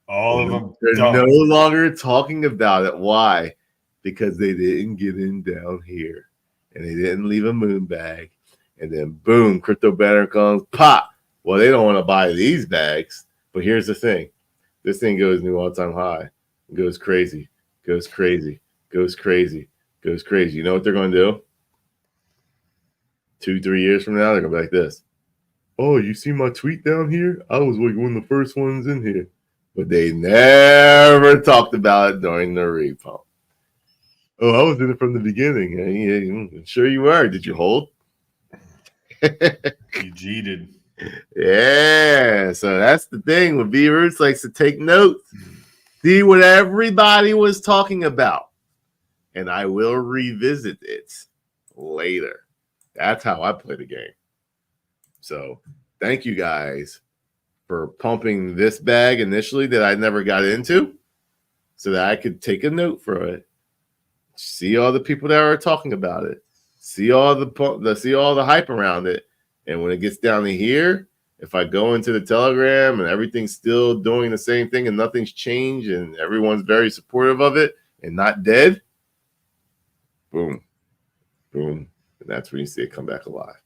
All of them, they're dumb. no longer talking about it. Why? Because they didn't get in down here, and they didn't leave a moon bag. And then boom, crypto banner comes, pop. Well, they don't want to buy these bags. But here's the thing. This thing goes new all-time high. It goes crazy, goes crazy, goes crazy, goes crazy. You know what they're going to do? 2-3 years from now, they're going to be like this. Oh, you see my tweet down here? I was like one of the first ones in here. But they never talked about it during the repump. Oh, I was in it from the beginning. Yeah, sure you were. Did you hold? You cheated. Yeah, so that's the thing with B Roots likes to take notes, see what everybody was talking about, and I will revisit it later. That's how I play the game. So thank you guys for pumping this bag initially that I never got into so that I could take a note for it, see all the people that are talking about it, see all the hype around it, and when it gets down to here, if I go into the Telegram and everything's still doing the same thing and nothing's changed and everyone's very supportive of it and not dead, boom, boom, and that's when you see it come back alive.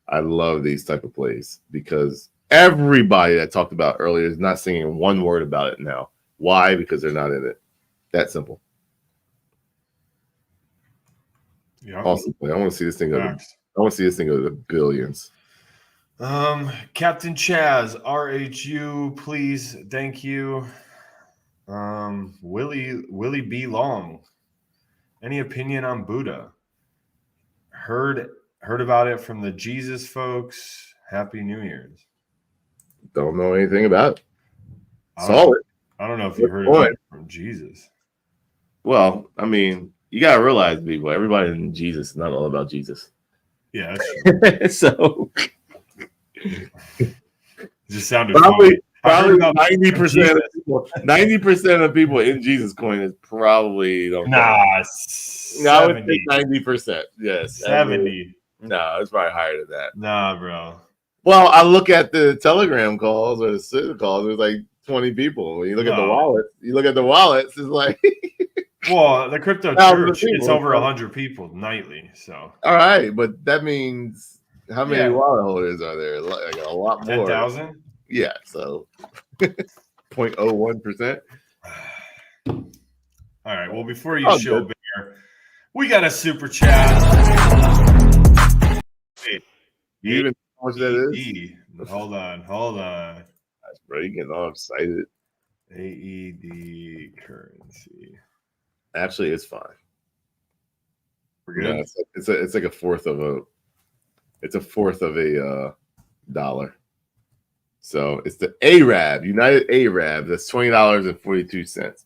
I love these type of plays because everybody that talked about earlier is not singing one word about it now. Why? Because they're not in it. That simple. Yeah. Awesome play. I want to see this thing go. I want to see this thing go to the billions. Captain Chaz, RHU, please, thank you. Willie B. Long, any opinion on Buddha? Heard about it from the Jesus folks. Happy New Year's. Don't know anything about it. Saw it. I don't know if you heard about it from Jesus. Well, I mean, you gotta realize, people, everybody in Jesus is not all about Jesus. Yeah, that's true. So it just sounded probably funny. 90% of people. 90% of people in Jesus coin is probably don't. Nah, I would say 90%. Yes, 70. No, it's probably higher than that. Nah, bro. Well, I look at the Telegram calls or the Twitter calls. There's like 20 people. When you look at the wallets, it's like. Well, the crypto church, it's over 100 people nightly. So all right, but that means how many wallet holders are there? Like a lot more. 10,000. Yeah, so 0.01%. All right. Well, before you show Bear, we got a super chat. Hey, you even know how much that is? Hold on. That's bro, you getting all excited. AED currency. Actually, it's fine. We're good. No, it's like a fourth of a dollar. So it's the ARAB, United ARAB. That's $20.42.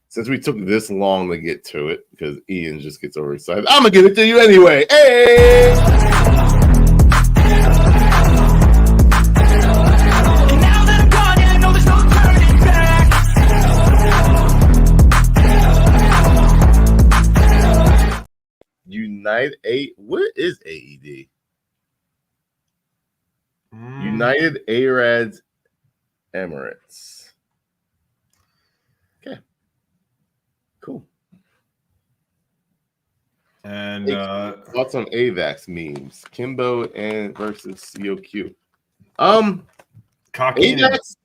Since we took this long to get to it, because Ian just gets overexcited, I'm gonna give it to you anyway. Hey! What is AED? United Arab Emirates. Okay. Cool. And thoughts on AVAX memes? Kimbo and versus COQ. AVAX,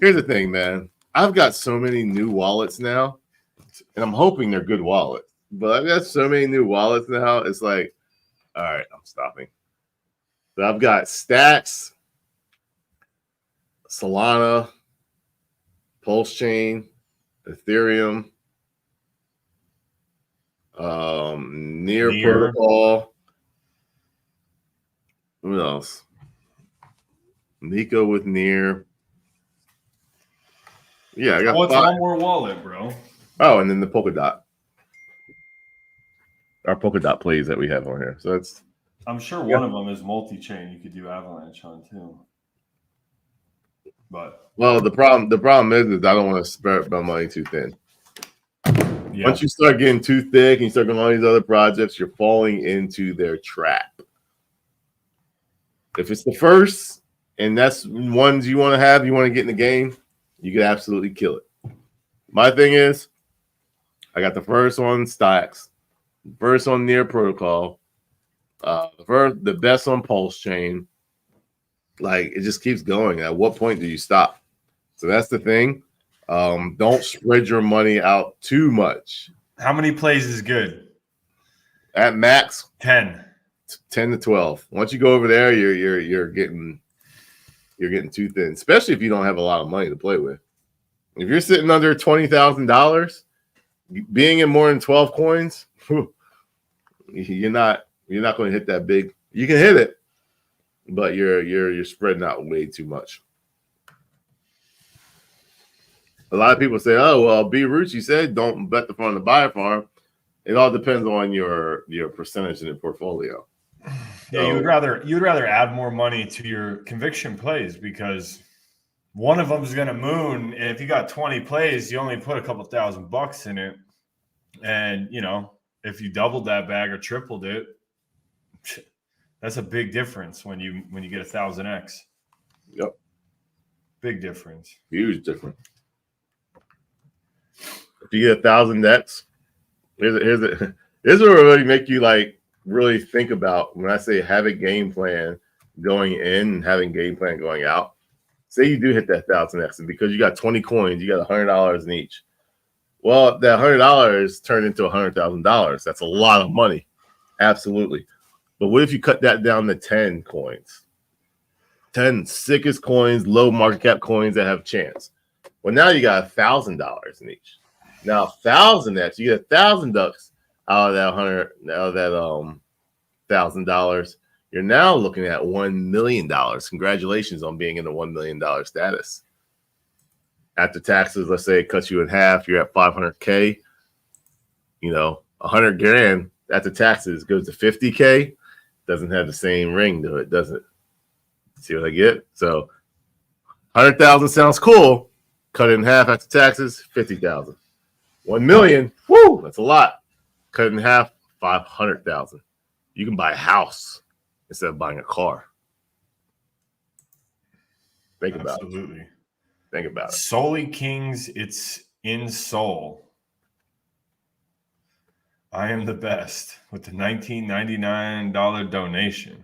Here's the thing, man. I've got so many new wallets now, and I'm hoping they're good wallets. But I've got so many new wallets now. It's like, all right, I'm stopping. So I've got Stacks, Solana, pulsechain, Ethereum, Near Protocol. What else? Neko with Near. Yeah, I got what's one more wallet, bro? Oh, and then the Polkadot. Our Polkadot plays that we have on here. So that's I'm sure one of them is multi-chain. You could do Avalanche on too. But well, the problem is I don't want to spread my money too thin. Yeah. Once you start getting too thick and you start going on these other projects, you're falling into their trap. If it's the first and that's ones you want to have, you want to get in the game, you could absolutely kill it. My thing is, I got the first on Stacks, the first on Near Protocol, the best on pulsechain. Like, it just keeps going. At what point do you stop? So that's the thing. Don't spread your money out too much. How many plays is good? At max, 10 to 12. Once you go over there, you're getting too thin, especially if you don't have a lot of money to play with. If you're sitting under $20,000, being in more than 12 coins, you're not going to hit that big. You can hit it, but you're spreading out way too much. A lot of people say, "Oh, well, B Roots, you said don't bet the farm to buy a farm." It all depends on your percentage in the portfolio. Yeah, so, you'd rather add more money to your conviction plays because one of them is going to moon. And if you got 20 plays, you only put a couple $1,000 in it, and if you doubled that bag or tripled it, that's a big difference when you get 1,000x. Yep, big difference, huge difference. If you get 1,000x, here's what really make you like really think about when I say have a game plan going in and having game plan going out. Say you do hit that 1,000x, and because you got 20 coins, you got $100 in each. Well, that $100 turned into $100,000. That's a lot of money, absolutely. But what if you cut that down to 10 coins? 10 sickest coins, low market cap coins that have a chance. Well, now you got $1,000 in each. Now 1,000x, you get $1,000 out of that $1,000. You're now looking at $1 million. Congratulations on being in the $1 million status. After taxes, let's say it cuts you in half. You're at 500K. 100 grand after taxes goes to 50K. Doesn't have the same ring to it, does it? See what I get? So 100,000 sounds cool. Cut it in half after taxes, 50,000. 1 million, whoo, that's a lot. Cut it in half, 500,000. You can buy a house instead of buying a car. Think about it. Absolutely. Think about it. Solely Kings, it's in Seoul. I am the best with the $19.99 donation.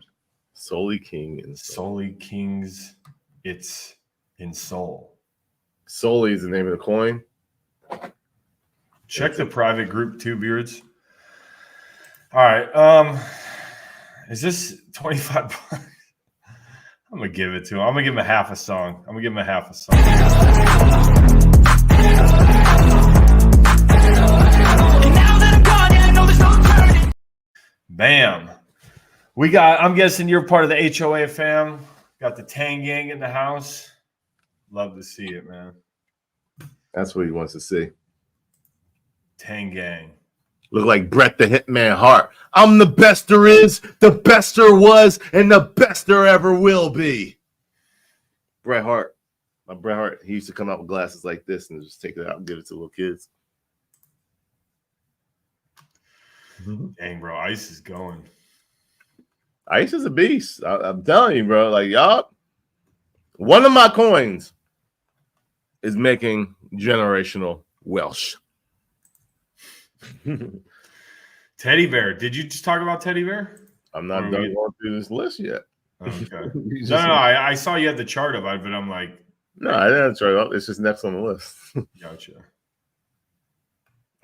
Solely King and Solely Kings, it's in Seoul. Solely is the name of the coin. Check the private group too, Beards. All right. Is this 25 bucks? I'm gonna give it to him. I'm gonna give him a half a song. Bam. I'm guessing you're part of the HOA fam. Got the Tang Gang in the house. Love to see it, man. That's what he wants to see. Tang Gang. Look like Bret the Hitman Hart. I'm the best there is, the best there was, and the best there ever will be. Bret Hart. My Bret Hart, he used to come out with glasses like this and just take it out and give it to little kids. Dang, bro. Ice is going. Ice is a beast. I'm telling you, bro. Like, y'all, one of my coins is making generational Welsh. Teddy Bear. Did you just talk about Teddy Bear? I'm not done going through this list yet. Okay. No. I saw you had the chart of it, but I'm like, No, I didn't try it out. It's just next on the list. Gotcha.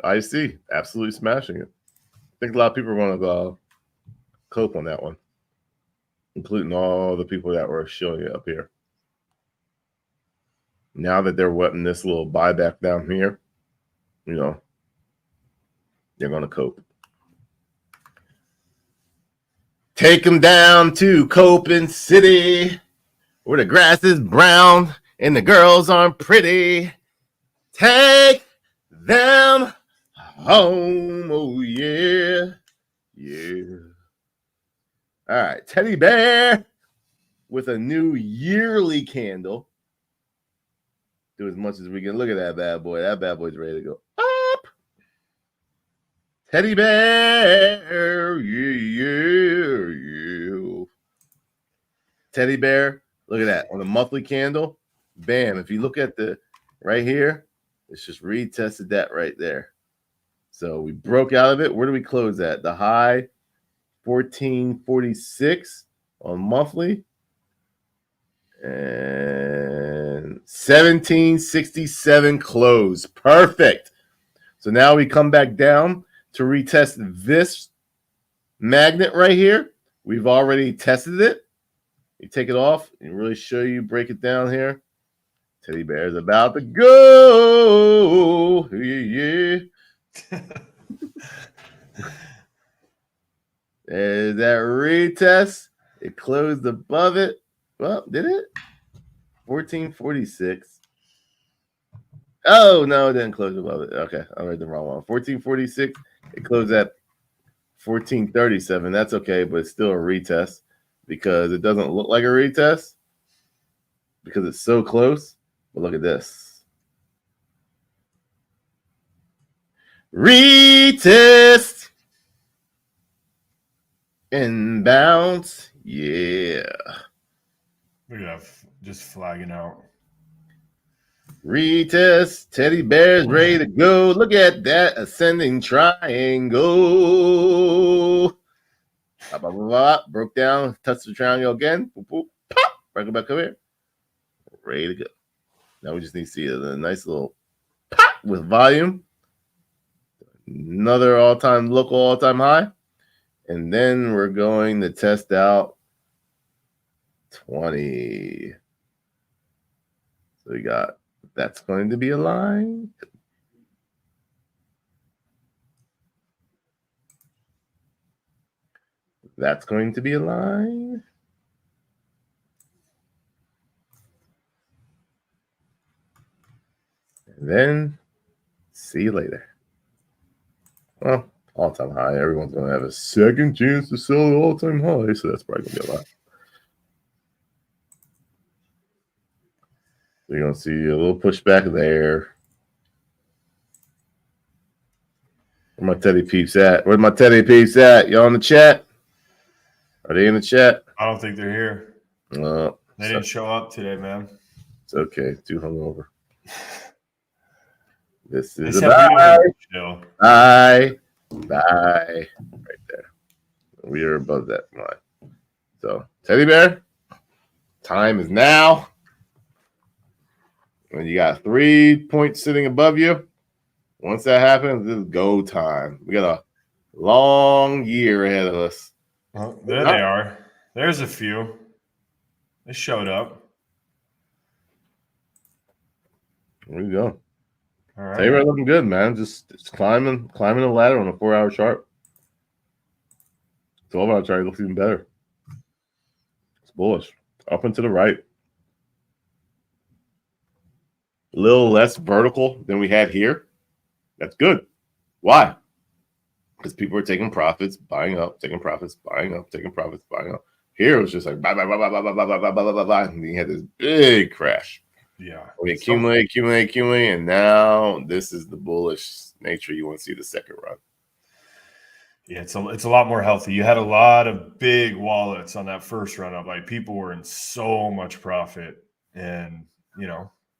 I see. Absolutely smashing it. I think a lot of people are going to cope on that one, including all the people that were showing it up here. Now that they're wetting this little buyback down here, you know, they're going to cope. Take them down to Coping City, where the grass is brown and the girls aren't pretty. Take them home, oh yeah, yeah. All right, Teddy Bear with a new yearly candle. Do as much as we can. Look at that bad boy. That bad boy's ready to go up. Teddy Bear, yeah. Teddy Bear, look at that. On a monthly candle, bam. If you look at the right here, it's just retested that right there. So we broke out of it. Where do we close at? The high, 1446 on monthly. And 1767 close. Perfect. So now we come back down to retest this magnet right here. We've already tested it. You take it off and really show you, break it down here. Teddy Bear's about to go. Yeah. There's that retest. It closed above it. Well, did it? 1446. Oh, no, it didn't close above it. Okay, I read the wrong one. 1446. It closed at 1437. That's okay, but it's still a retest because it doesn't look like a retest because it's so close. But look at this. Retest and bounce. Yeah. Look at that, just flagging out. Retest. Teddy Bear's ready to go. Look at that ascending triangle. Blah, blah, blah, blah. Broke down. Touched the triangle again. Boop, boop, pop. Bring it back over here. Ready to go. Now we just need to see a nice little pop with volume. Another all-time local all-time high. And then we're going to test out 20. So we got, that's going to be a line. That's going to be a line. And then see you later. Well, all-time high. Everyone's going to have a second chance to sell the all-time high, so that's probably going to be a lot. So you're going to see a little pushback there. Where my Teddy peeps at? Where's my Teddy peeps at? Y'all in the chat? Are they in the chat? I don't think they're here. They didn't show up today, man. It's okay. Too hungover. This is They a bye. Bye. Right there. We are above that line. So, Teddy Bear, time is now. And you got 3 points sitting above you. Once that happens, it's go time. We got a long year ahead of us. Well, there they are. There's a few. They showed up. There you go. All right. Teddy Bear looking good, man. Just climbing the ladder on a 4-hour chart. 12-hour chart looks even better. It's bullish. Up and to the right. A little less vertical than we had here. That's good. Why? Because people are taking profits, buying up, taking profits, buying up, taking profits, buying up. Here it was just like blah, blah, blah, blah, blah, blah, blah, blah, blah, blah, blah. And then you had this big crash. Yeah. We accumulate, and now this is the bullish nature you want to see the second run. Yeah, it's a lot more healthy. You had a lot of big wallets on that first run up. Like people were in so much profit, and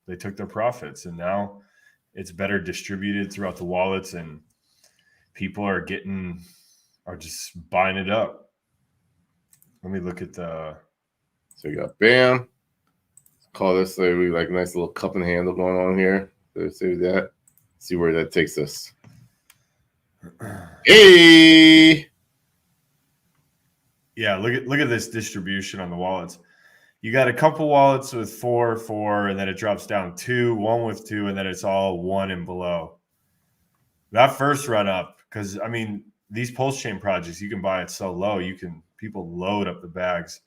they took their profits, and now it's better distributed throughout the wallets, and people are just buying it up. Let me look at the. So you got bam, call this a like nice little cup and handle going on here. Let's do that. See where that takes us. Hey. Yeah, look at this distribution on the wallets. You got a couple wallets with 4, and then it drops down 2, one with 2, and then it's all 1 and below. That first run up, because I mean, these pulse chain projects, you can buy it so low, people load up the bags,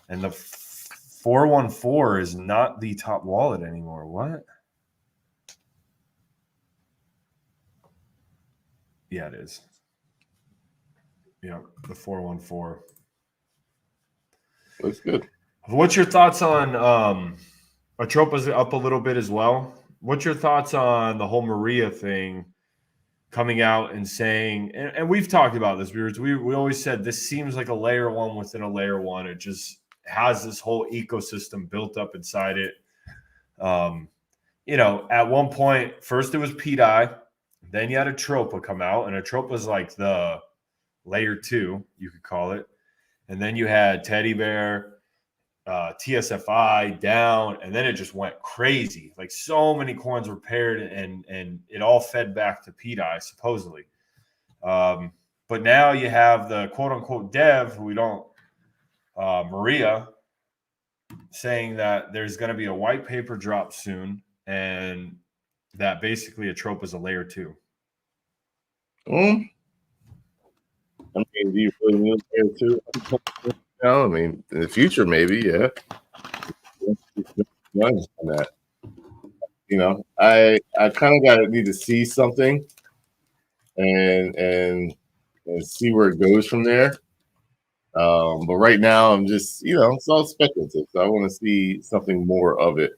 and the 414 is not the top wallet anymore. What? Yeah, it is. Yeah, the 414. Looks good. What's your thoughts on ATROPA's up a little bit as well? What's your thoughts on the whole Maria thing coming out and saying, and we've talked about this, viewers, we always said this seems like a layer 1 within a layer 1. It just has this whole ecosystem built up inside it. You know, at one point, first it was pDAI, then you had ATROPA come out, and ATROPA's like the layer 2, you could call it. And then you had Teddy Bear, TSFI down, and then it just went crazy. Like so many coins were paired, and it all fed back to pDAI supposedly. But now you have the quote unquote dev, who we don't, Maria, saying that there's going to be a white paper drop soon, and that basically ATROPA is a layer 2. I mean, do you really need a layer 2? No, I mean, in the future, maybe, yeah. I understand that. You know, I kind of need to see something and see where it goes from there. But right now, I'm just, you know, it's all speculative. So I want to see something more of it.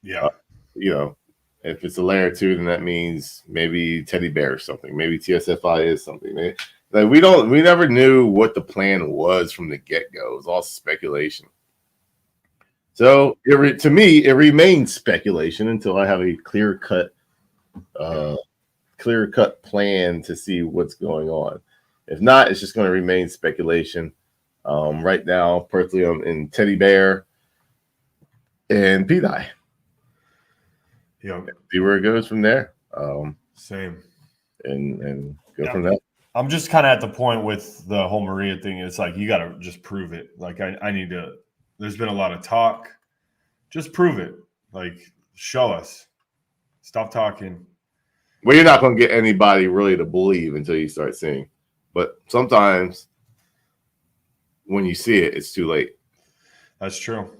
Yeah. You know, if it's a layer 2, then that means maybe Teddy Bear or something. Maybe TSFI is something. Like we never knew what the plan was from the get-go. It was all speculation. So to me, it remains speculation until I have a clear-cut plan to see what's going on. If not, it's just going to remain speculation. Right now, personally, I'm in Teddy Bear and pDAI. Yeah. See where it goes from there. Same. And go from there. I'm just kind of at the point with the whole Maria thing. It's like, you got to just prove it. Like, I need to, there's been a lot of talk. Just prove it. Like, show us. Stop talking. Well, you're not going to get anybody really to believe until you start seeing. But sometimes when you see it, it's too late. That's true.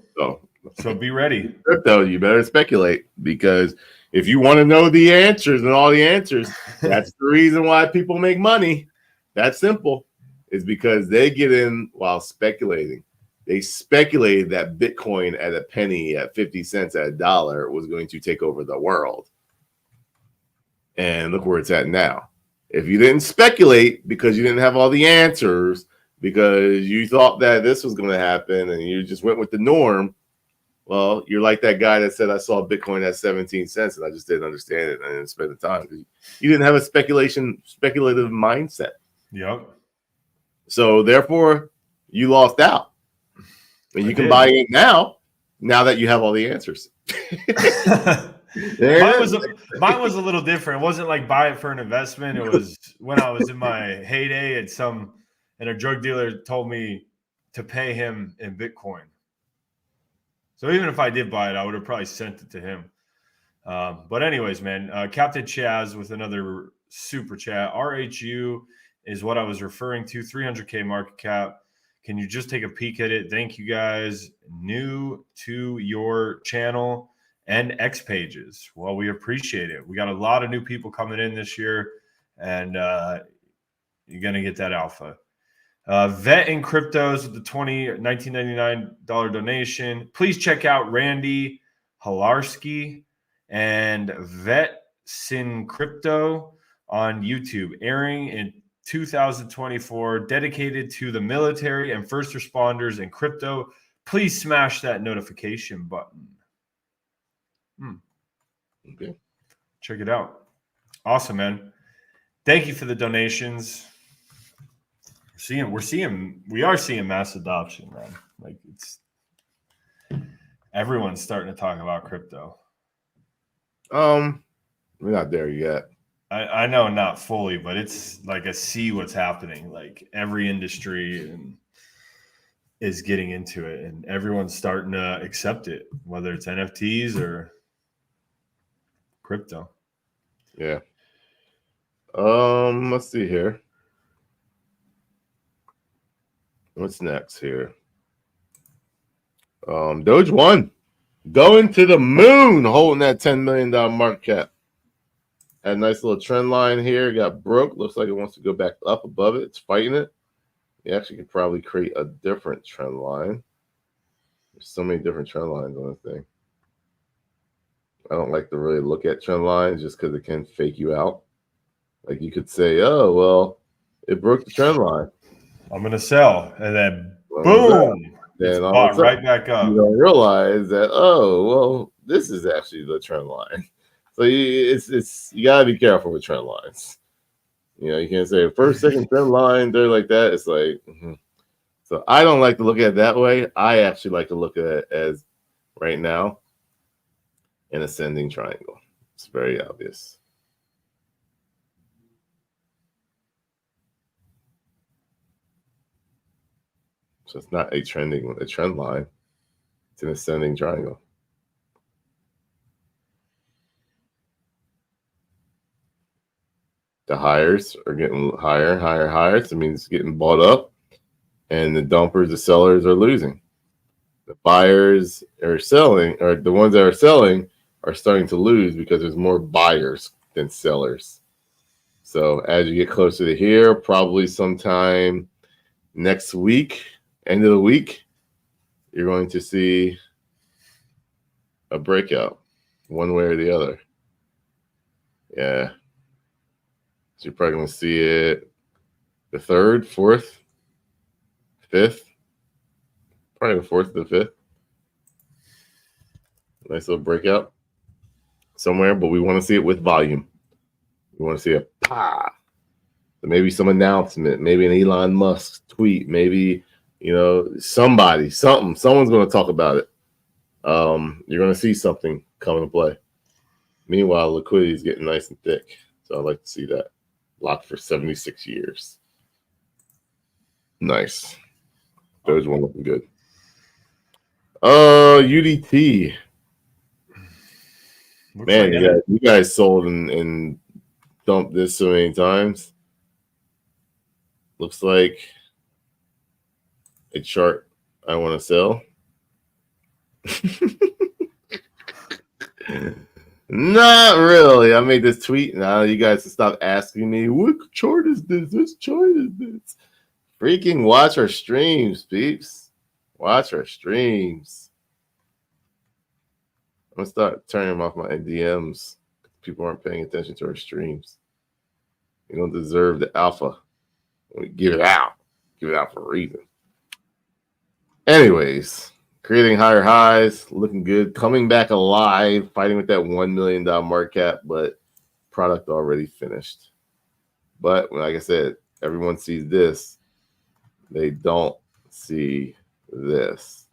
So be ready. Crypto, you better speculate, because if you want to know the answers and all the answers, that's the reason why people make money. That's simple. It's because they get in while speculating. They speculated that Bitcoin at a penny, at 50 cents, at $1 was going to take over the world. And look where it's at now. If you didn't speculate because you didn't have all the answers, because you thought that this was going to happen and you just went with the norm, well, you're like that guy that said, I saw Bitcoin at 17 cents and I just didn't understand it and I didn't spend the time. You didn't have a speculative mindset. Yep. So therefore, you lost out. And you can buy it now that you have all the answers. Mine was a little different. It wasn't like buy it for an investment. It was when I was in my heyday, and a drug dealer told me to pay him in Bitcoin. So even if I did buy it, I would have probably sent it to him. But anyways, man, Captain Chaz with another super chat. RHU is what I was referring to. 300K market cap. Can you just take a peek at it? Thank you guys. New to your channel and X pages. Well, we appreciate it. We got a lot of new people coming in this year, and you're going to get that alpha. Vet in Cryptos with the $19.99 donation. Please check out Randy Halarski and Vet Sin Crypto on YouTube, airing in 2024, dedicated to the military and first responders in crypto. Please smash that notification button. Okay. Check it out. Awesome, man. Thank you for the donations. We are seeing mass adoption, man. Like, it's Everyone's starting to talk about crypto. We're not there yet. I know not fully, but it's like I see what's happening. Like every industry is getting into it, and everyone's starting to accept it, whether it's NFTs or crypto. Yeah. Let's see here. What's next here? Doge 1 going to the moon, holding that $10 million market cap. Had a nice little trend line here. Got broke. Looks like it wants to go back up above it. It's fighting it. You actually could probably create a different trend line. There's so many different trend lines on this thing. I don't like to really look at trend lines just because it can fake you out. Like you could say, oh, well, it broke the trend line. I'm going to sell. And then boom. It's bought right back up. You don't realize that, oh, well, this is actually the trend line. So you gotta be careful with trend lines. You know, you can't say first, second trend line, they're like that. It's like, So I don't like to look at it that way. I actually like to look at it as right now an ascending triangle. It's very obvious. So it's not a trend line. It's an ascending triangle. The hires are getting higher. So it means it's getting bought up. And the dumpers, the sellers are losing. The buyers are selling, or the ones that are selling are starting to lose because there's more buyers than sellers. So as you get closer to here, probably sometime next week, end of the week, you're going to see a breakout one way or the other. Yeah. So you're probably going to see it the 3rd, 4th, 5th, probably the 4th to the 5th. Nice little breakout somewhere, but we want to see it with volume. We want to see a pah. So maybe some announcement, maybe an Elon Musk tweet, maybe, someone's going to talk about it. You're going to see something come into play. Meanwhile, liquidity is getting nice and thick. So I'd like to see that. Locked for 76 years. Nice. There's one looking good. UDT. Man, you guys sold and dumped this so many times. Looks like a chart I want to sell. Not really. I made this tweet. Now you guys can stop asking me, what chart is this? This chart is this. Freaking watch our streams, peeps. Watch our streams. I'm going to start turning off my DMs. People aren't paying attention to our streams. You don't deserve the alpha. We give it out. Give it out for a reason. Anyways, creating higher highs, looking good, coming back alive, fighting with that $1 million market cap, but product already finished. But like I said, everyone sees this. They don't see this.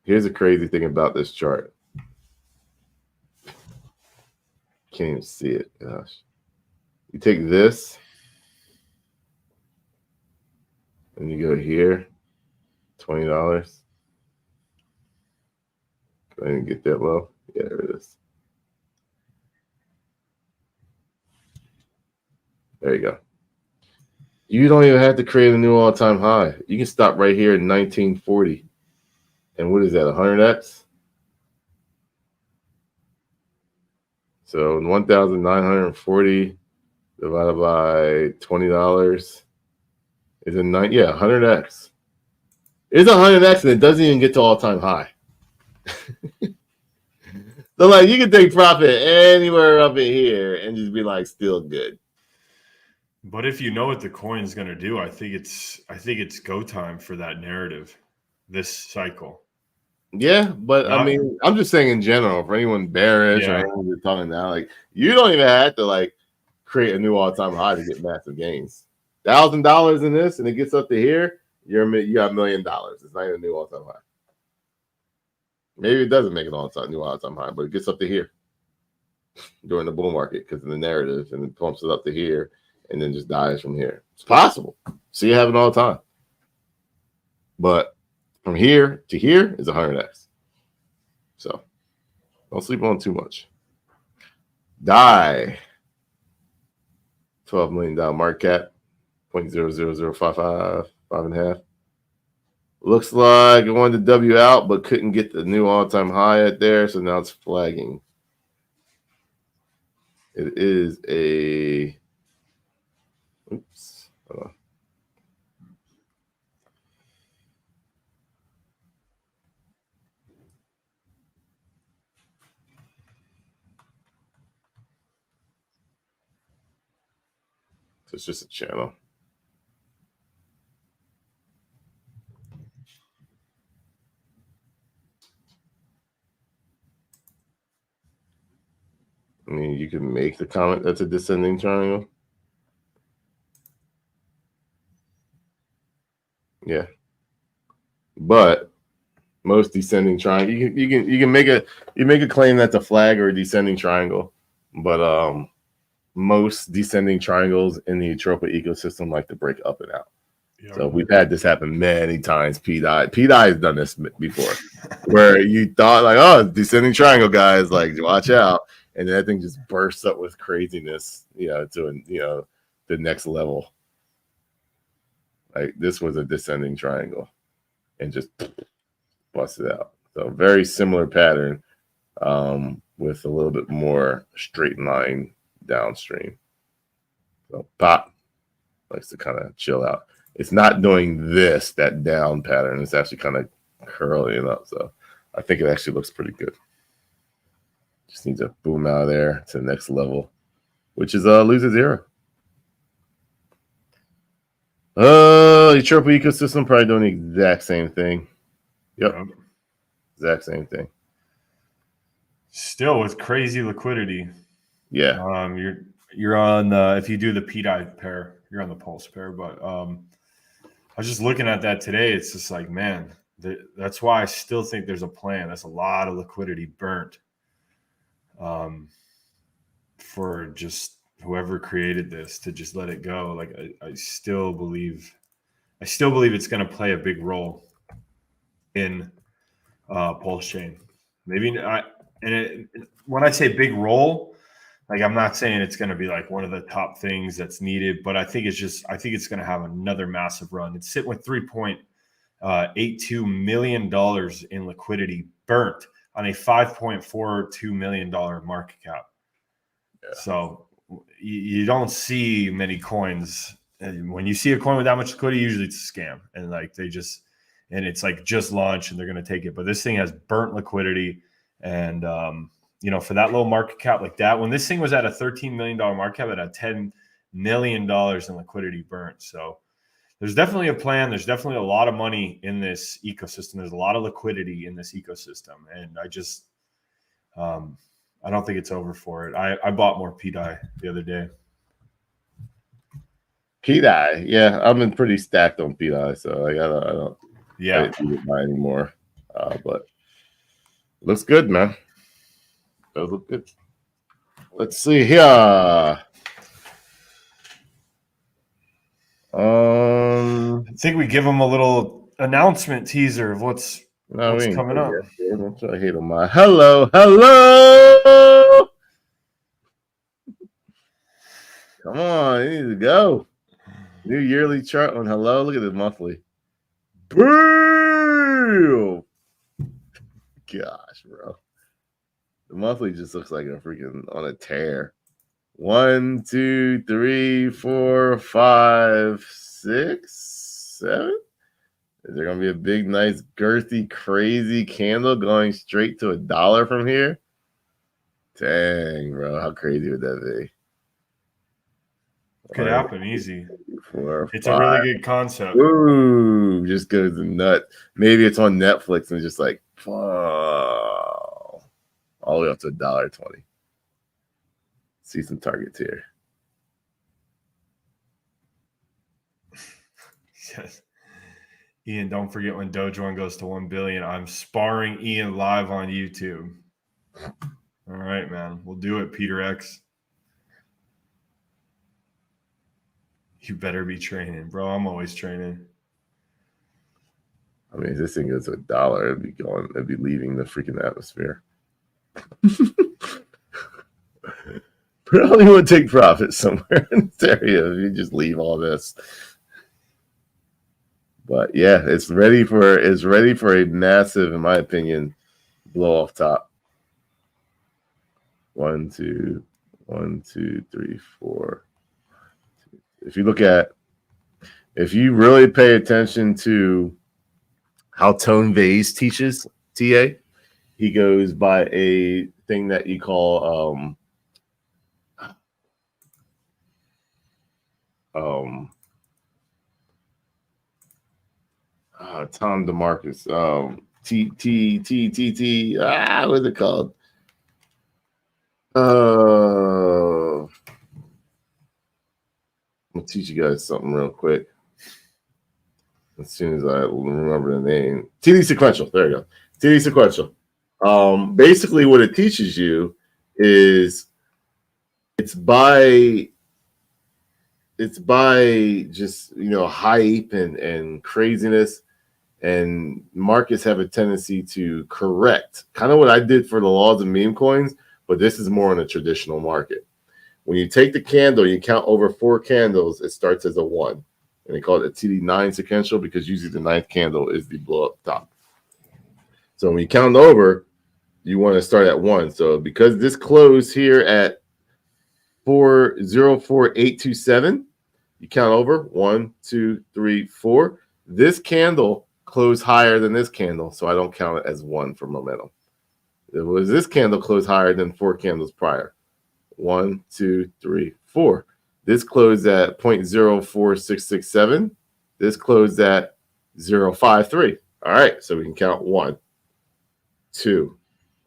Here's a crazy thing about this chart. Can't even see it. Gosh. You take this and you go here, $20. I didn't get that low. Yeah, there it is. There you go. You don't even have to create a new all-time high. You can stop right here in 1940. And what is that, 100x? So 1,940 divided by $20 is a 100x. It's 100x and it doesn't even get to all-time high. So like you can take profit anywhere up in here and just be like still good. But if you know what the coin's going to do, I think it's go time for that narrative this cycle. Yeah, but I mean, I'm just saying in general, for anyone bearish or anyone you're talking now, like you don't even have to like create a new all-time high to get massive gains. $1,000 in this, and it gets up to here, you got $1 million. It's not even a new all-time high. Maybe it doesn't make it new all-time high, but it gets up to here during the bull market because of the narrative, and it pumps it up to here and then just dies from here. It's possible. See it happen all the time. But from here to here is 100x. So don't sleep on too much. Die. $12 million market cap. 0.00055, 5.5. Looks like it wanted to W out, but couldn't get the new all-time high at there, so now it's flagging. It is a oops. Hold on. So it's just a channel. I mean, you can make the comment that's a descending triangle. Yeah, but most descending triangle, you can make a claim that's a flag or a descending triangle, but most descending triangles in the ATROPA ecosystem like to break up and out. Yep. So we've had this happen many times. pDAI has done this before, where you thought like, oh, descending triangle, guys, like watch out, and then that thing just bursts up with craziness, to the next level. Like this was a descending triangle, and just busted out. So very similar pattern, with a little bit more straight line downstream. So pop likes to kind of chill out. It's not doing that down pattern. It's actually kind of curling up. So I think it actually looks pretty good. Just needs to boom out of there to the next level, which is lose a zero. The ATROPA ecosystem probably doing the exact same thing. Yep. Exact same thing. Still with crazy liquidity. Yeah. You're on if you do the pDAI pair, you're on the pulse pair. But I was just looking at that today. It's just like, man, that's why I still think there's a plan. That's a lot of liquidity burnt for just whoever created this to just let it go. Like I still believe it's going to play a big role in pulsechain. Maybe not. And when I say big role, like I'm not saying it's going to be like one of the top things that's needed, but I think it's going to have another massive run. It's sitting with $3.82 million in liquidity burnt on a $5.42 million market cap. Yeah. So you don't see many coins. And when you see a coin with that much liquidity, usually it's a scam. And like it's like just launched and they're going to take it. But this thing has burnt liquidity. And, for that low market cap like that, when this thing was at a $13 million market cap, it had $10 million in liquidity burnt. So there's definitely a plan. There's definitely a lot of money in this ecosystem. There's a lot of liquidity in this ecosystem. And I just, I don't think it's over for it. I bought more pDAI the other day. pDAI, yeah, I've been pretty stacked on pDAI, so like I don't buy anymore. But looks good, man. Does look good. Let's see here. I think we give them a little announcement teaser of what's coming up. Don't try to hate on my hello. Come on, you need to go. New yearly chart on hello. Look at the monthly. Boom! Gosh, bro. The monthly just looks like a freaking on a tear. 1, 2, 3, 4, 5, 6, 7. Is there gonna be a big, nice, girthy, crazy candle going straight to $1 from here? Dang, bro, how crazy would that be? Could happen easly. 4, it's 5. A really good concept. Ooh, just goes nut. Maybe it's on Netflix and just like, all the way up to $1.20. See some targets here. Yes. Ian, don't forget when Dogecoin goes to 1 billion, I'm sparring Ian live on YouTube. All right, man. We'll do it, Peter X. You better be training, bro. I'm always training. I mean, if this thing goes to $1, it'd be leaving the freaking atmosphere. Probably would take profit somewhere in this area if you just leave all this. But yeah, it's ready for a massive, in my opinion, blow off top. 1, 2, 1, 2, 3, 4. If you really pay attention to how Tone Vase teaches TA, he goes by a thing that you call Tom DeMarcus, what's it called? I'll teach you guys something real quick. As soon as I remember the name. TD Sequential. There you go. TD Sequential. Basically what it teaches you is it's by just, hype and craziness, and markets have a tendency to correct, kind of what I did for the laws of meme coins, but this is more in a traditional market. When you take the candle, you count over 4 candles, it starts as a 1. And they call it a TD9 sequential because usually the 9th candle is the blow up top. So when you count over, you want to start at 1. So because this closed here at 404827, you count over 1, 2, 3, 4. This candle closed higher than this candle, so I don't count it as 1 for momentum. It was this candle closed higher than 4 candles prior. 1, 2, 3, 4. This closed at 0.04667. This closed at 0.53. All right, so we can count 1, 2.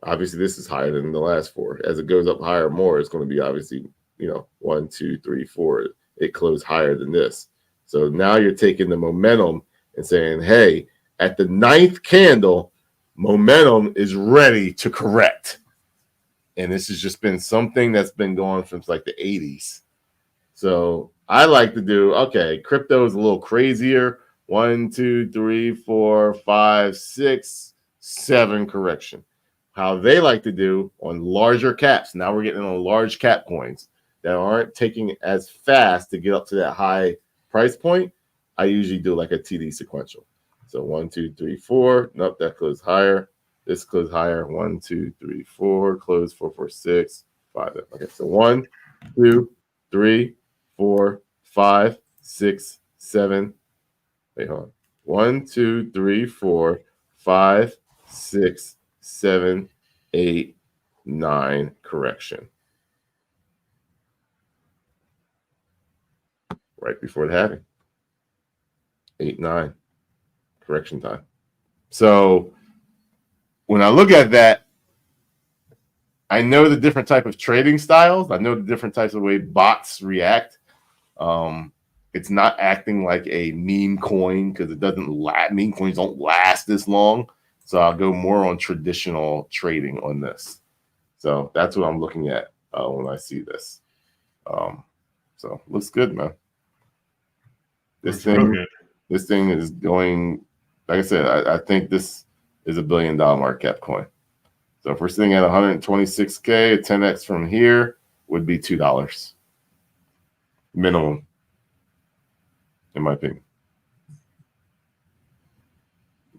Obviously, this is higher than the last 4. As it goes up higher more, it's going to be obviously, 1, 2, 3, 4. It closed higher than this. So now you're taking the momentum and saying, hey, at the 9th candle, momentum is ready to correct. And this has just been something that's been going since like the 80s. So I like to do, okay, crypto is a little crazier. 1, 2, 3, 4, 5, 6, 7 correction. How they like to do on larger caps. Now we're getting on large cap coins that aren't taking as fast to get up to that high price point. I usually do like a TD sequential. So 1, 2, 3, 4. Nope, that closed higher. This closed higher. 1, 2, 3, 4. Close 4, 4, 6, 5. Okay, so 1, 2, 3, 4, 5, 6, 7. Wait, hold on. 1, 2, 3, 4, 5, 6, 7, 8, 9 correction. Right before the halving. 8, 9 correction time. So when I look at that, I know the different type of trading styles. I know the different types of way bots react. It's not acting like a meme coin because it doesn't last. Meme coins don't last this long. So I'll go more on traditional trading on this. So that's what I'm looking at when I see this. So looks good, man. This thing is going, like I said, I think this is $1 billion market cap coin. So if we're sitting at 126K, a 10x from here would be $2 minimum, in my opinion.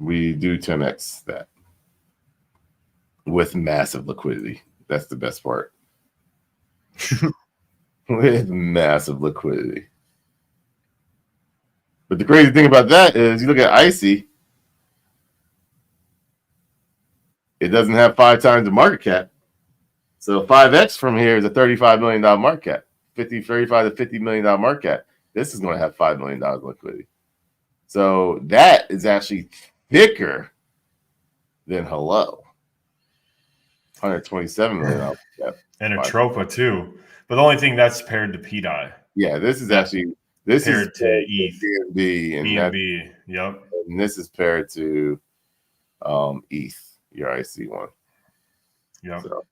We do 10x that with massive liquidity. That's the best part. With massive liquidity. But the crazy thing about that is you look at Icy, it doesn't have 5 times the market cap. So 5x from here is a $35 million market cap. 35 to $50 million market cap. This is going to have $5 million liquidity. So that is actually thicker than Hello. $127 million cap. And ATROPA too. But the only thing that's paired to pDAI. Yeah, this is actually paired to ETH. BNB and BNB. Yep. And this is paired to ETH, your IC one. Yeah. So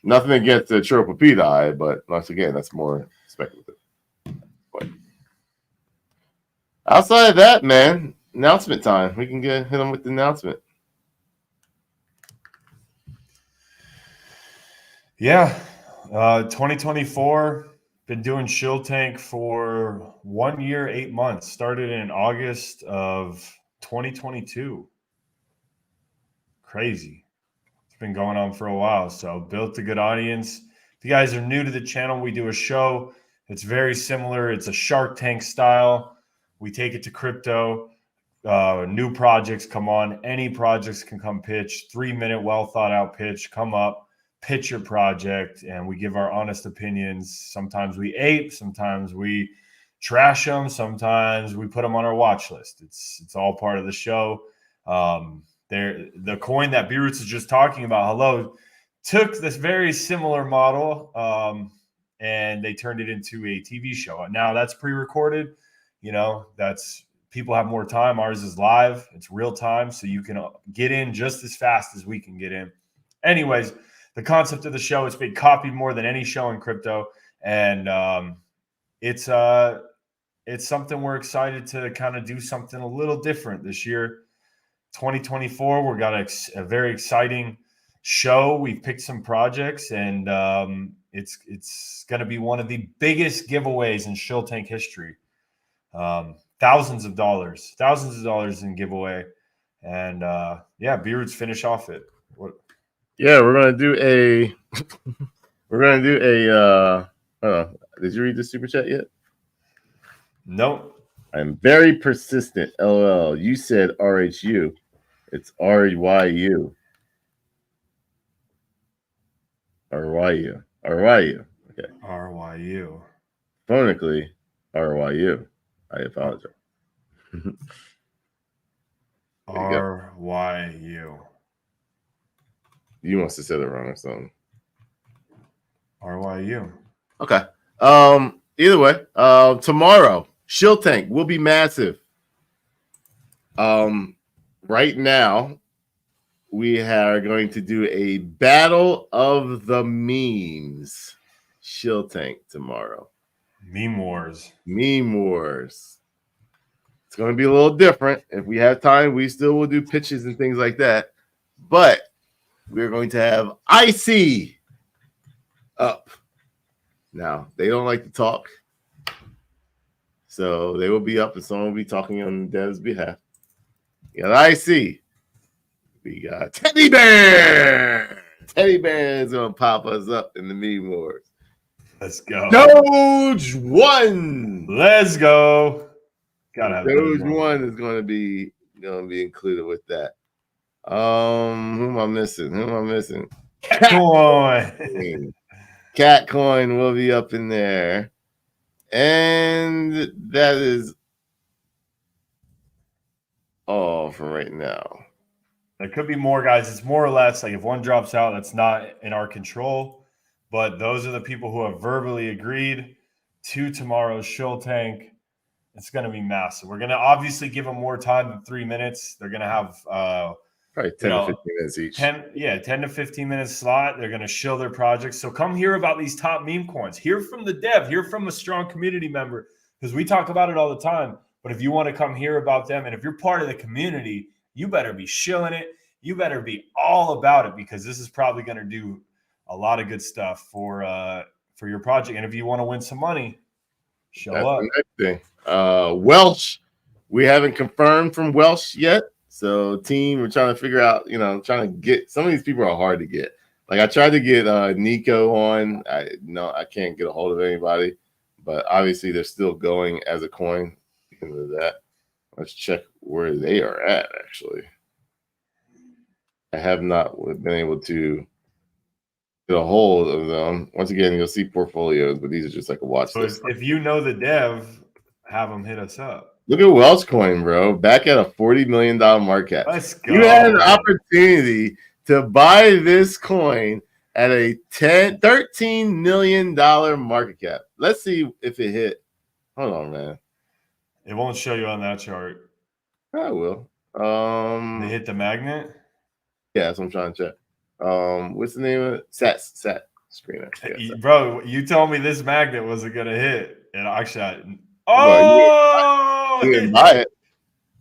nothing against the ATROPA pDAI, but once again, that's more speculative. But outside of that, man, announcement time. We can hit them with the announcement. Yeah. 2024. Been doing Shill Tank for 1 year, 8 months. Started in August of 2022. Crazy. It's been going on for a while. So built a good audience. If you guys are new to the channel, we do a show. It's very similar. It's a Shark Tank style. We take it to crypto. New projects come on. Any projects can come pitch. 3-minute, well thought out pitch. Come up, pitch your project, and we give our honest opinions. Sometimes we ape, sometimes we trash them, sometimes we put them on our watch list. It's all part of the show. The coin that B-Roots is just talking about, hello, took this very similar model and they turned it into a TV show. Now that's pre-recorded. You know, that's people have more time. Ours is live. It's real time. So you can get in just as fast as we can get in. Anyways, the concept of the show, it's been copied more than any show in crypto. And it's something we're excited to kind of do something a little different this year. 2024, we've got a very exciting show. We've picked some projects, and it's going to be one of the biggest giveaways in Shill Tank history. Thousands of dollars in giveaway. And yeah, B-Roots finish off it. Yeah, we're gonna do a did you read the super chat yet? Nope. I'm very persistent. LOL. You said RHU. It's RYU. RYU. RYU. Okay. RYU. Phonically, RYU. I apologize. RYU. You must have said it wrong or something. RYU. Okay. Either way, tomorrow, Shill Tank will be massive. Right now, we are going to do a battle of the memes. Shill Tank tomorrow. Meme Wars. Meme Wars. It's going to be a little different. If we have time, we still will do pitches and things like that. But we're going to have IC up. Now, they don't like to talk. So they will be up and someone will be talking on Dev's behalf. We got IC. We got Teddy Bear. Teddy Bear is going to pop us up in the meme wars. Let's go. Doge 1. Let's go. Gotta have Doge 1 is going to be included with that. Who am I missing? Coin. Cat Coin will be up in there. And that is all for right now. There could be more, guys. It's more or less like if one drops out, that's not in our control. But those are the people who have verbally agreed to tomorrow's Shill Tank. It's going to be massive. We're going to obviously give them more time than 3 minutes. They're going to have probably 10 to 15 minutes each. 10 to 15 minute slot. They're going to shill their projects. So come hear about these top meme coins. Hear from the dev. Hear from a strong community member, because we talk about it all the time. But if you want to come hear about them, and if you're part of the community, you better be shilling it. You better be all about it, because this is probably going to do a lot of good stuff for your project. And if you want to win some money, show up. The next thing. Welsh, we haven't confirmed from Welsh yet. So team, we're trying to figure out, trying to get some of these people are hard to get. Like I tried to get Neko on. I can't get a hold of anybody, but obviously they're still going as a coin. Speaking of that, let's check where they are at. Actually, I have not been able to get a hold of them. Once again, you'll see portfolios, but these are just like a watch list. If you know the dev, have them hit us up. Look at Welsh Coin, bro. Back at a $40 million market cap. Let's go. You had an opportunity to buy this coin at a $13 million market cap. Let's see if it hit. Hold on, man. It won't show you on that chart. I will. They hit the magnet. Yeah, that's what I'm trying to check. What's the name of it? Set screener. Yeah, Bro, you told me this magnet wasn't gonna hit, and actually, well, oh, you didn't buy it.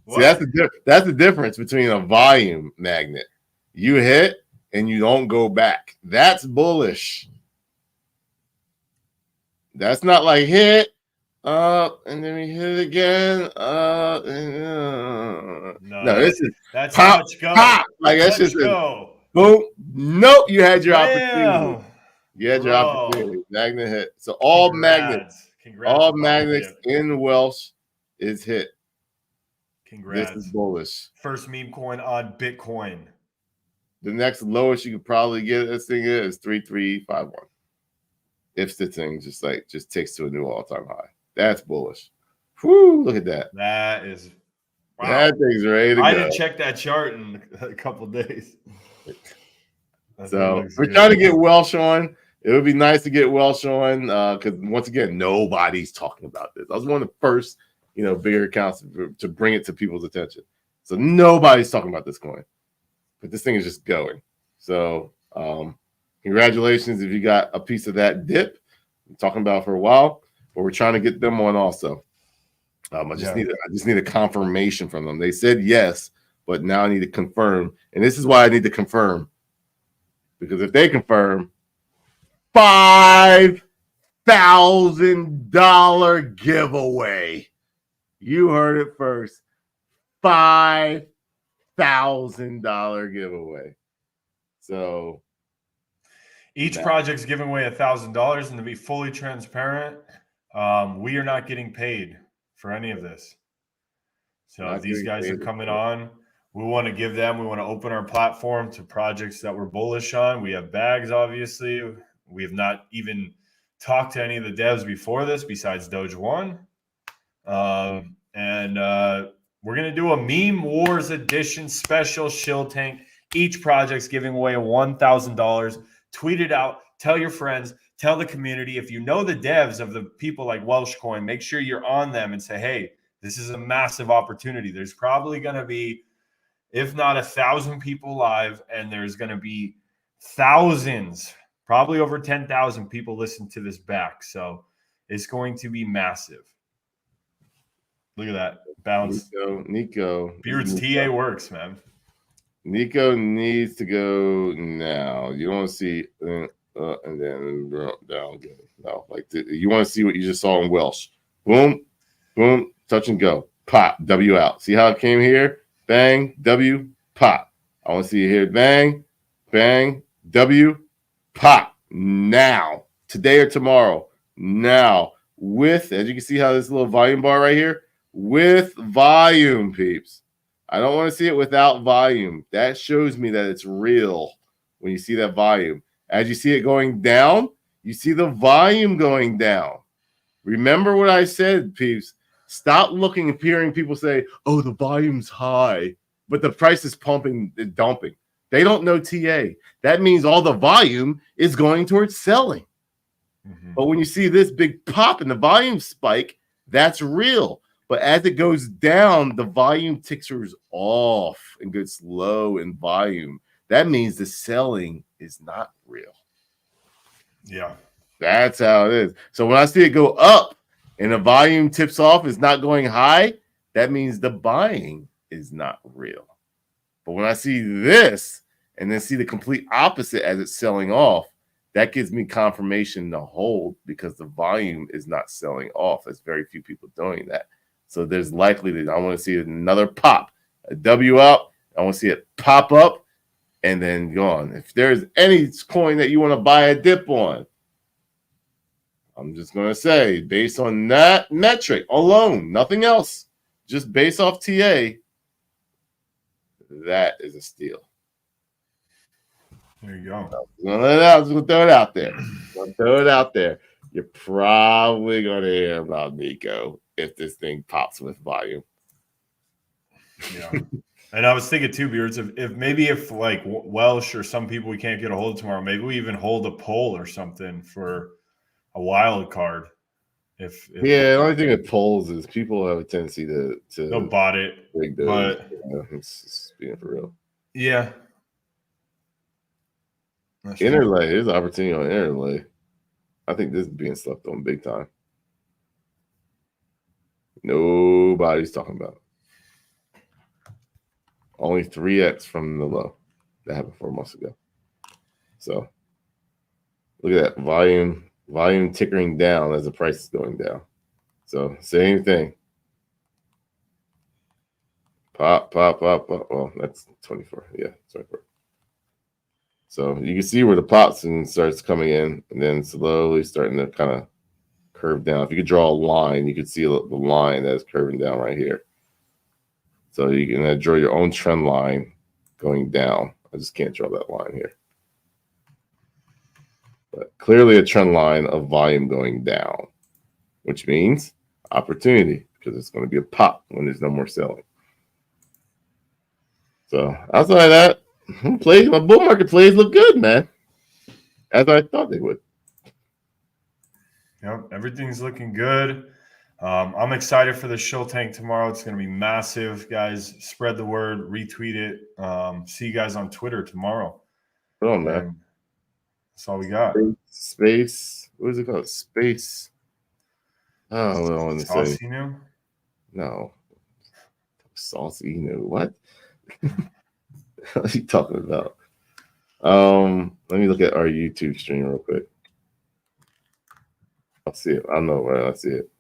See, what? that's the difference between a volume magnet. You hit and you don't go back. That's bullish. That's not like hit, and then we hit it again. No, this is that's pop, touch go. pop. Like that's just a go. boom. Nope, you had your opportunity. Bam, You had your bro. opportunity. Magnet hit. So all magnets Congrats, in Welsh is hit. Congrats. This is bullish. First meme coin on Bitcoin. The next lowest you could probably get this thing is 3351. If the thing just takes to a new all-time high. That's bullish. Whoo, look at that. That is wow. That thing's ready to go. I didn't check that chart in a couple of days. So we're trying to get Welsh on. It would be nice to get Welsh on because once again, nobody's talking about this. I was one of the first, bigger accounts to bring it to people's attention. So nobody's talking about this coin, but this thing is just going. So congratulations if you got a piece of that dip. I'm talking about it for a while, but we're trying to get them on also. I just need a confirmation from them. They said yes, but now I need to confirm, and this is why I need to confirm. Because if they confirm, $5,000 giveaway. You heard it first. $5,000 giveaway. So each project's giving away $1,000, and to be fully transparent, we are not getting paid for any of this. So if these guys are coming on, we want to give them, we want to open our platform to projects that we're bullish on. We have bags, obviously. We have not even talked to any of the devs before this besides Doge One. And we're going to do a Meme Wars Edition special shill tank. Each project's giving away $1,000. Tweet it out. Tell your friends. Tell the community. If you know the devs of the people like Welsh Coin, make sure you're on them and say, hey, this is a massive opportunity. There's probably going to be, if not 1,000 people live, and there's going to be thousands, probably over 10,000 people listen to this back. So it's going to be massive. Look at that bounce. Nico. Beard's TA works, man. Nico needs to go now. You want to see, and then down again. No, you want to see what you just saw in Welsh. Boom, boom, touch and go. Pop, W out. See how it came here? Bang, W, pop. I want to see it here. Bang, bang, W, pop. Now, today or tomorrow. Now, as you can see how this little volume bar right here, with volume, peeps. I don't want to see it without volume. That shows me that it's real when you see that volume. As you see it going down, you see the volume going down. Remember what I said, peeps. Stop looking and hearing people say, oh, the volume's high, but the price is pumping, dumping. They don't know TA. That means all the volume is going towards selling. Mm-hmm. But when you see this big pop and the volume spike, that's real. But as it goes down, the volume tickers off and goes slow in volume. That means the selling is not real. Yeah. That's how it is. So when I see it go up and the volume tips off, is not going high, that means the buying is not real. But when I see this and then see the complete opposite as it's selling off, that gives me confirmation to hold because the volume is not selling off. There's very few people doing that. So there's likely that I want to see another pop, a W up. I want to see it pop up and then go on. If there's any coin that you want to buy a dip on, I'm just going to say, based on that metric alone, nothing else, just based off TA, that is a steal. There you go. I'm just going to throw it out there. You're probably going to hear about Nico if this thing pops with volume. Yeah. And I was thinking too, Beards, if like Welsh or some people we can't get a hold of tomorrow, maybe we even hold a poll or something for a wild card If Yeah, the only thing it pulls is people have a tendency they'll to bot it, rig those. but It's just being for real. yeah. Interlay, here's an opportunity on interlay. I think this is being slept on big time. Nobody's talking about it. Only 3x from the low that happened 4 months ago. So look at that volume tickering down as the price is going down. So same thing. Pop. Well, that's 24. Yeah, 24. So you can see where the pops and starts coming in, and then slowly starting to kind of curve down. If you could draw a line, you could see the line that's curving down right here. So you can draw your own trend line going down. I just can't draw that line here. But clearly a trend line of volume going down, which means opportunity, because it's going to be a pop when there's no more selling. So outside of that, my bull market plays look good, man, as I thought they would. Yep, everything's looking good. I'm excited for the shill tank tomorrow. It's going to be massive, guys. Spread the word, retweet it. See you guys on Twitter tomorrow. Come on, man. And that's all we got. Space. What is it called? Space. Oh, what I want to say. Saucino? No. Saucino. What? What are you talking about? Let me look at our YouTube stream real quick. I'll see it. I know where I see it.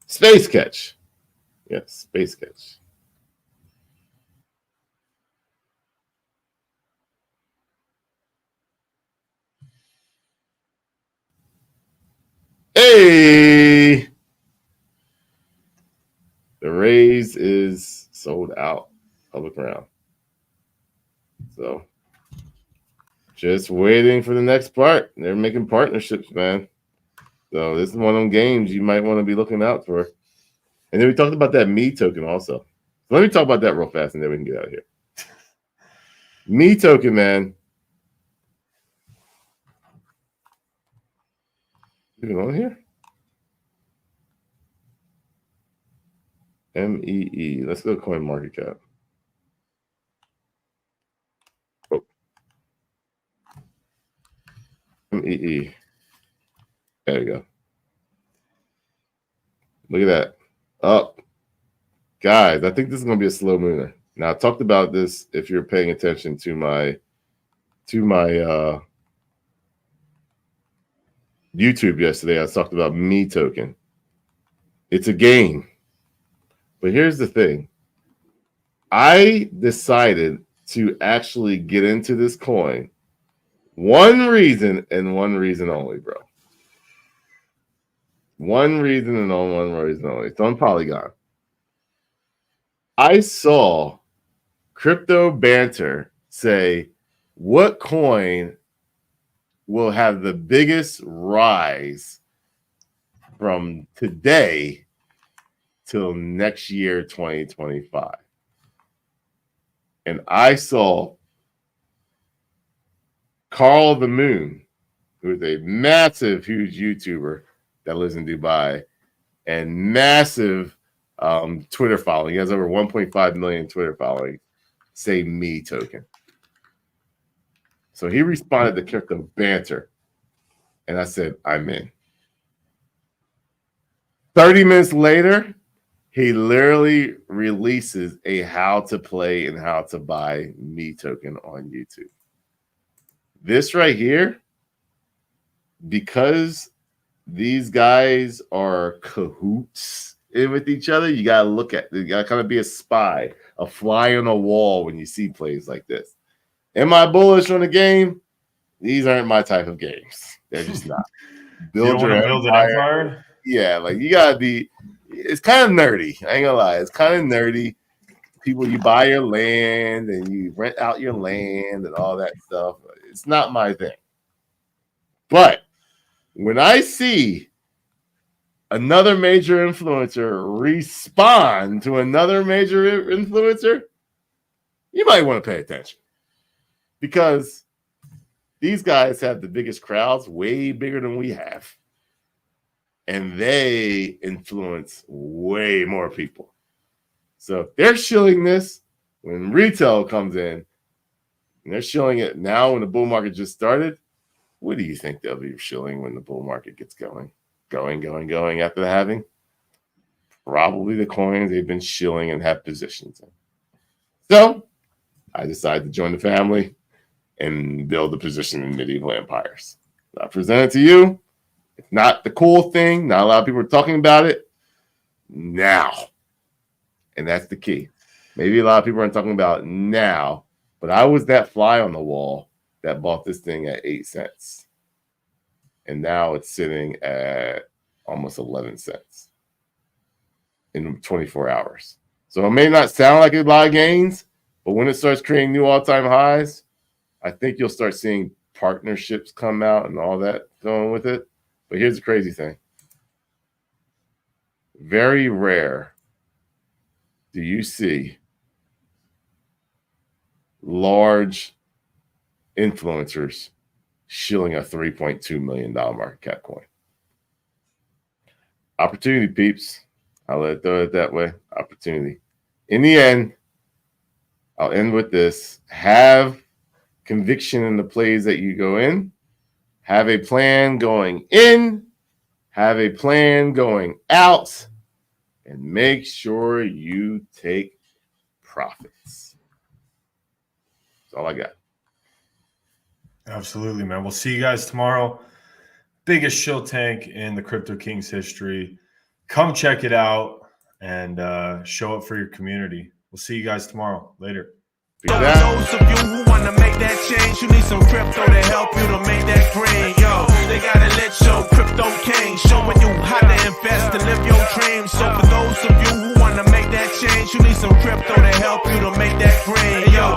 Space Catch. Yes, Space Catch. Hey! The raise is sold out. Public round. So just waiting for the next part. They're making partnerships, man. So this is one of them games you might want to be looking out for. And then we talked about that Me token also. So let me talk about that real fast and then we can get out of here. Me token, man. Even on here? MEE. Let's go coin market cap. Oh. MEE. There we go. Look at that. Up. Guys, I think this is going to be a slow mooner. Now, I talked about this if you're paying attention to my YouTube yesterday. I talked about Me token. It's a game. But here's the thing. I decided to actually get into this coin. One reason and one reason only, bro. One reason and one reason only. It's on Polygon. I saw Crypto Banter say, what coin will have the biggest rise from today till next year, 2025? And I saw Carl the Moon, who is a massive, huge YouTuber that lives in Dubai and massive Twitter following. He has over 1.5 million Twitter following. Say Me token. So he responded to Crypto Banter, and I said, I'm in. 30 minutes later, he literally releases a how to play and how to buy Me token on YouTube. This right here, because these guys are cahoots with each other, you got to kind of be a spy, a fly on the wall when you see plays like this. Am I bullish on the game? These aren't my type of games. They're just not. Build an empire? Yeah, like you got to be, it's kind of nerdy. I ain't gonna lie. It's kind of nerdy. People, you buy your land and you rent out your land and all that stuff. It's not my thing. But when I see another major influencer respond to another major influencer, you might want to pay attention. Because These guys have the biggest crowds, way bigger than we have. And they influence way more people. So if they're shilling this when retail comes in, and they're shilling it now when the bull market just started, what do you think they'll be shilling when the bull market gets going? Going after the halving? Probably the coins they've been shilling and have positions in. So I decided to join the family and build a position in medieval empires. I present it to you. It's not the cool thing. Not a lot of people are talking about it now. And that's the key. Maybe a lot of people aren't talking about it now, but I was that fly on the wall that bought this thing at 8 cents. And now it's sitting at almost 11 cents in 24 hours. So it may not sound like a lot of gains, but when it starts creating new all-time highs, I think you'll start seeing partnerships come out and all that going with it. But here's the crazy thing. Very rare do you see large influencers shilling a $3.2 million market cap coin. Opportunity, peeps. I'll let it throw it that way. Opportunity. In the end, I'll end with this. Have conviction in the plays that you go in. Have a plan going in. Have a plan going out. And make sure you take profits. That's all I got. Absolutely, man. We'll see you guys tomorrow. Biggest shill tank in the CryptoKings history. Come check it out and show it for your community. We'll see you guys tomorrow. Later. Peace out. Those of you who want to make that change, you need some crypto to help you to make that green. Yo, they gotta let your CryptoKings showing you how to invest and live your dreams. So for those of you who want to make that change, you need some crypto to help you to make that green. Yo,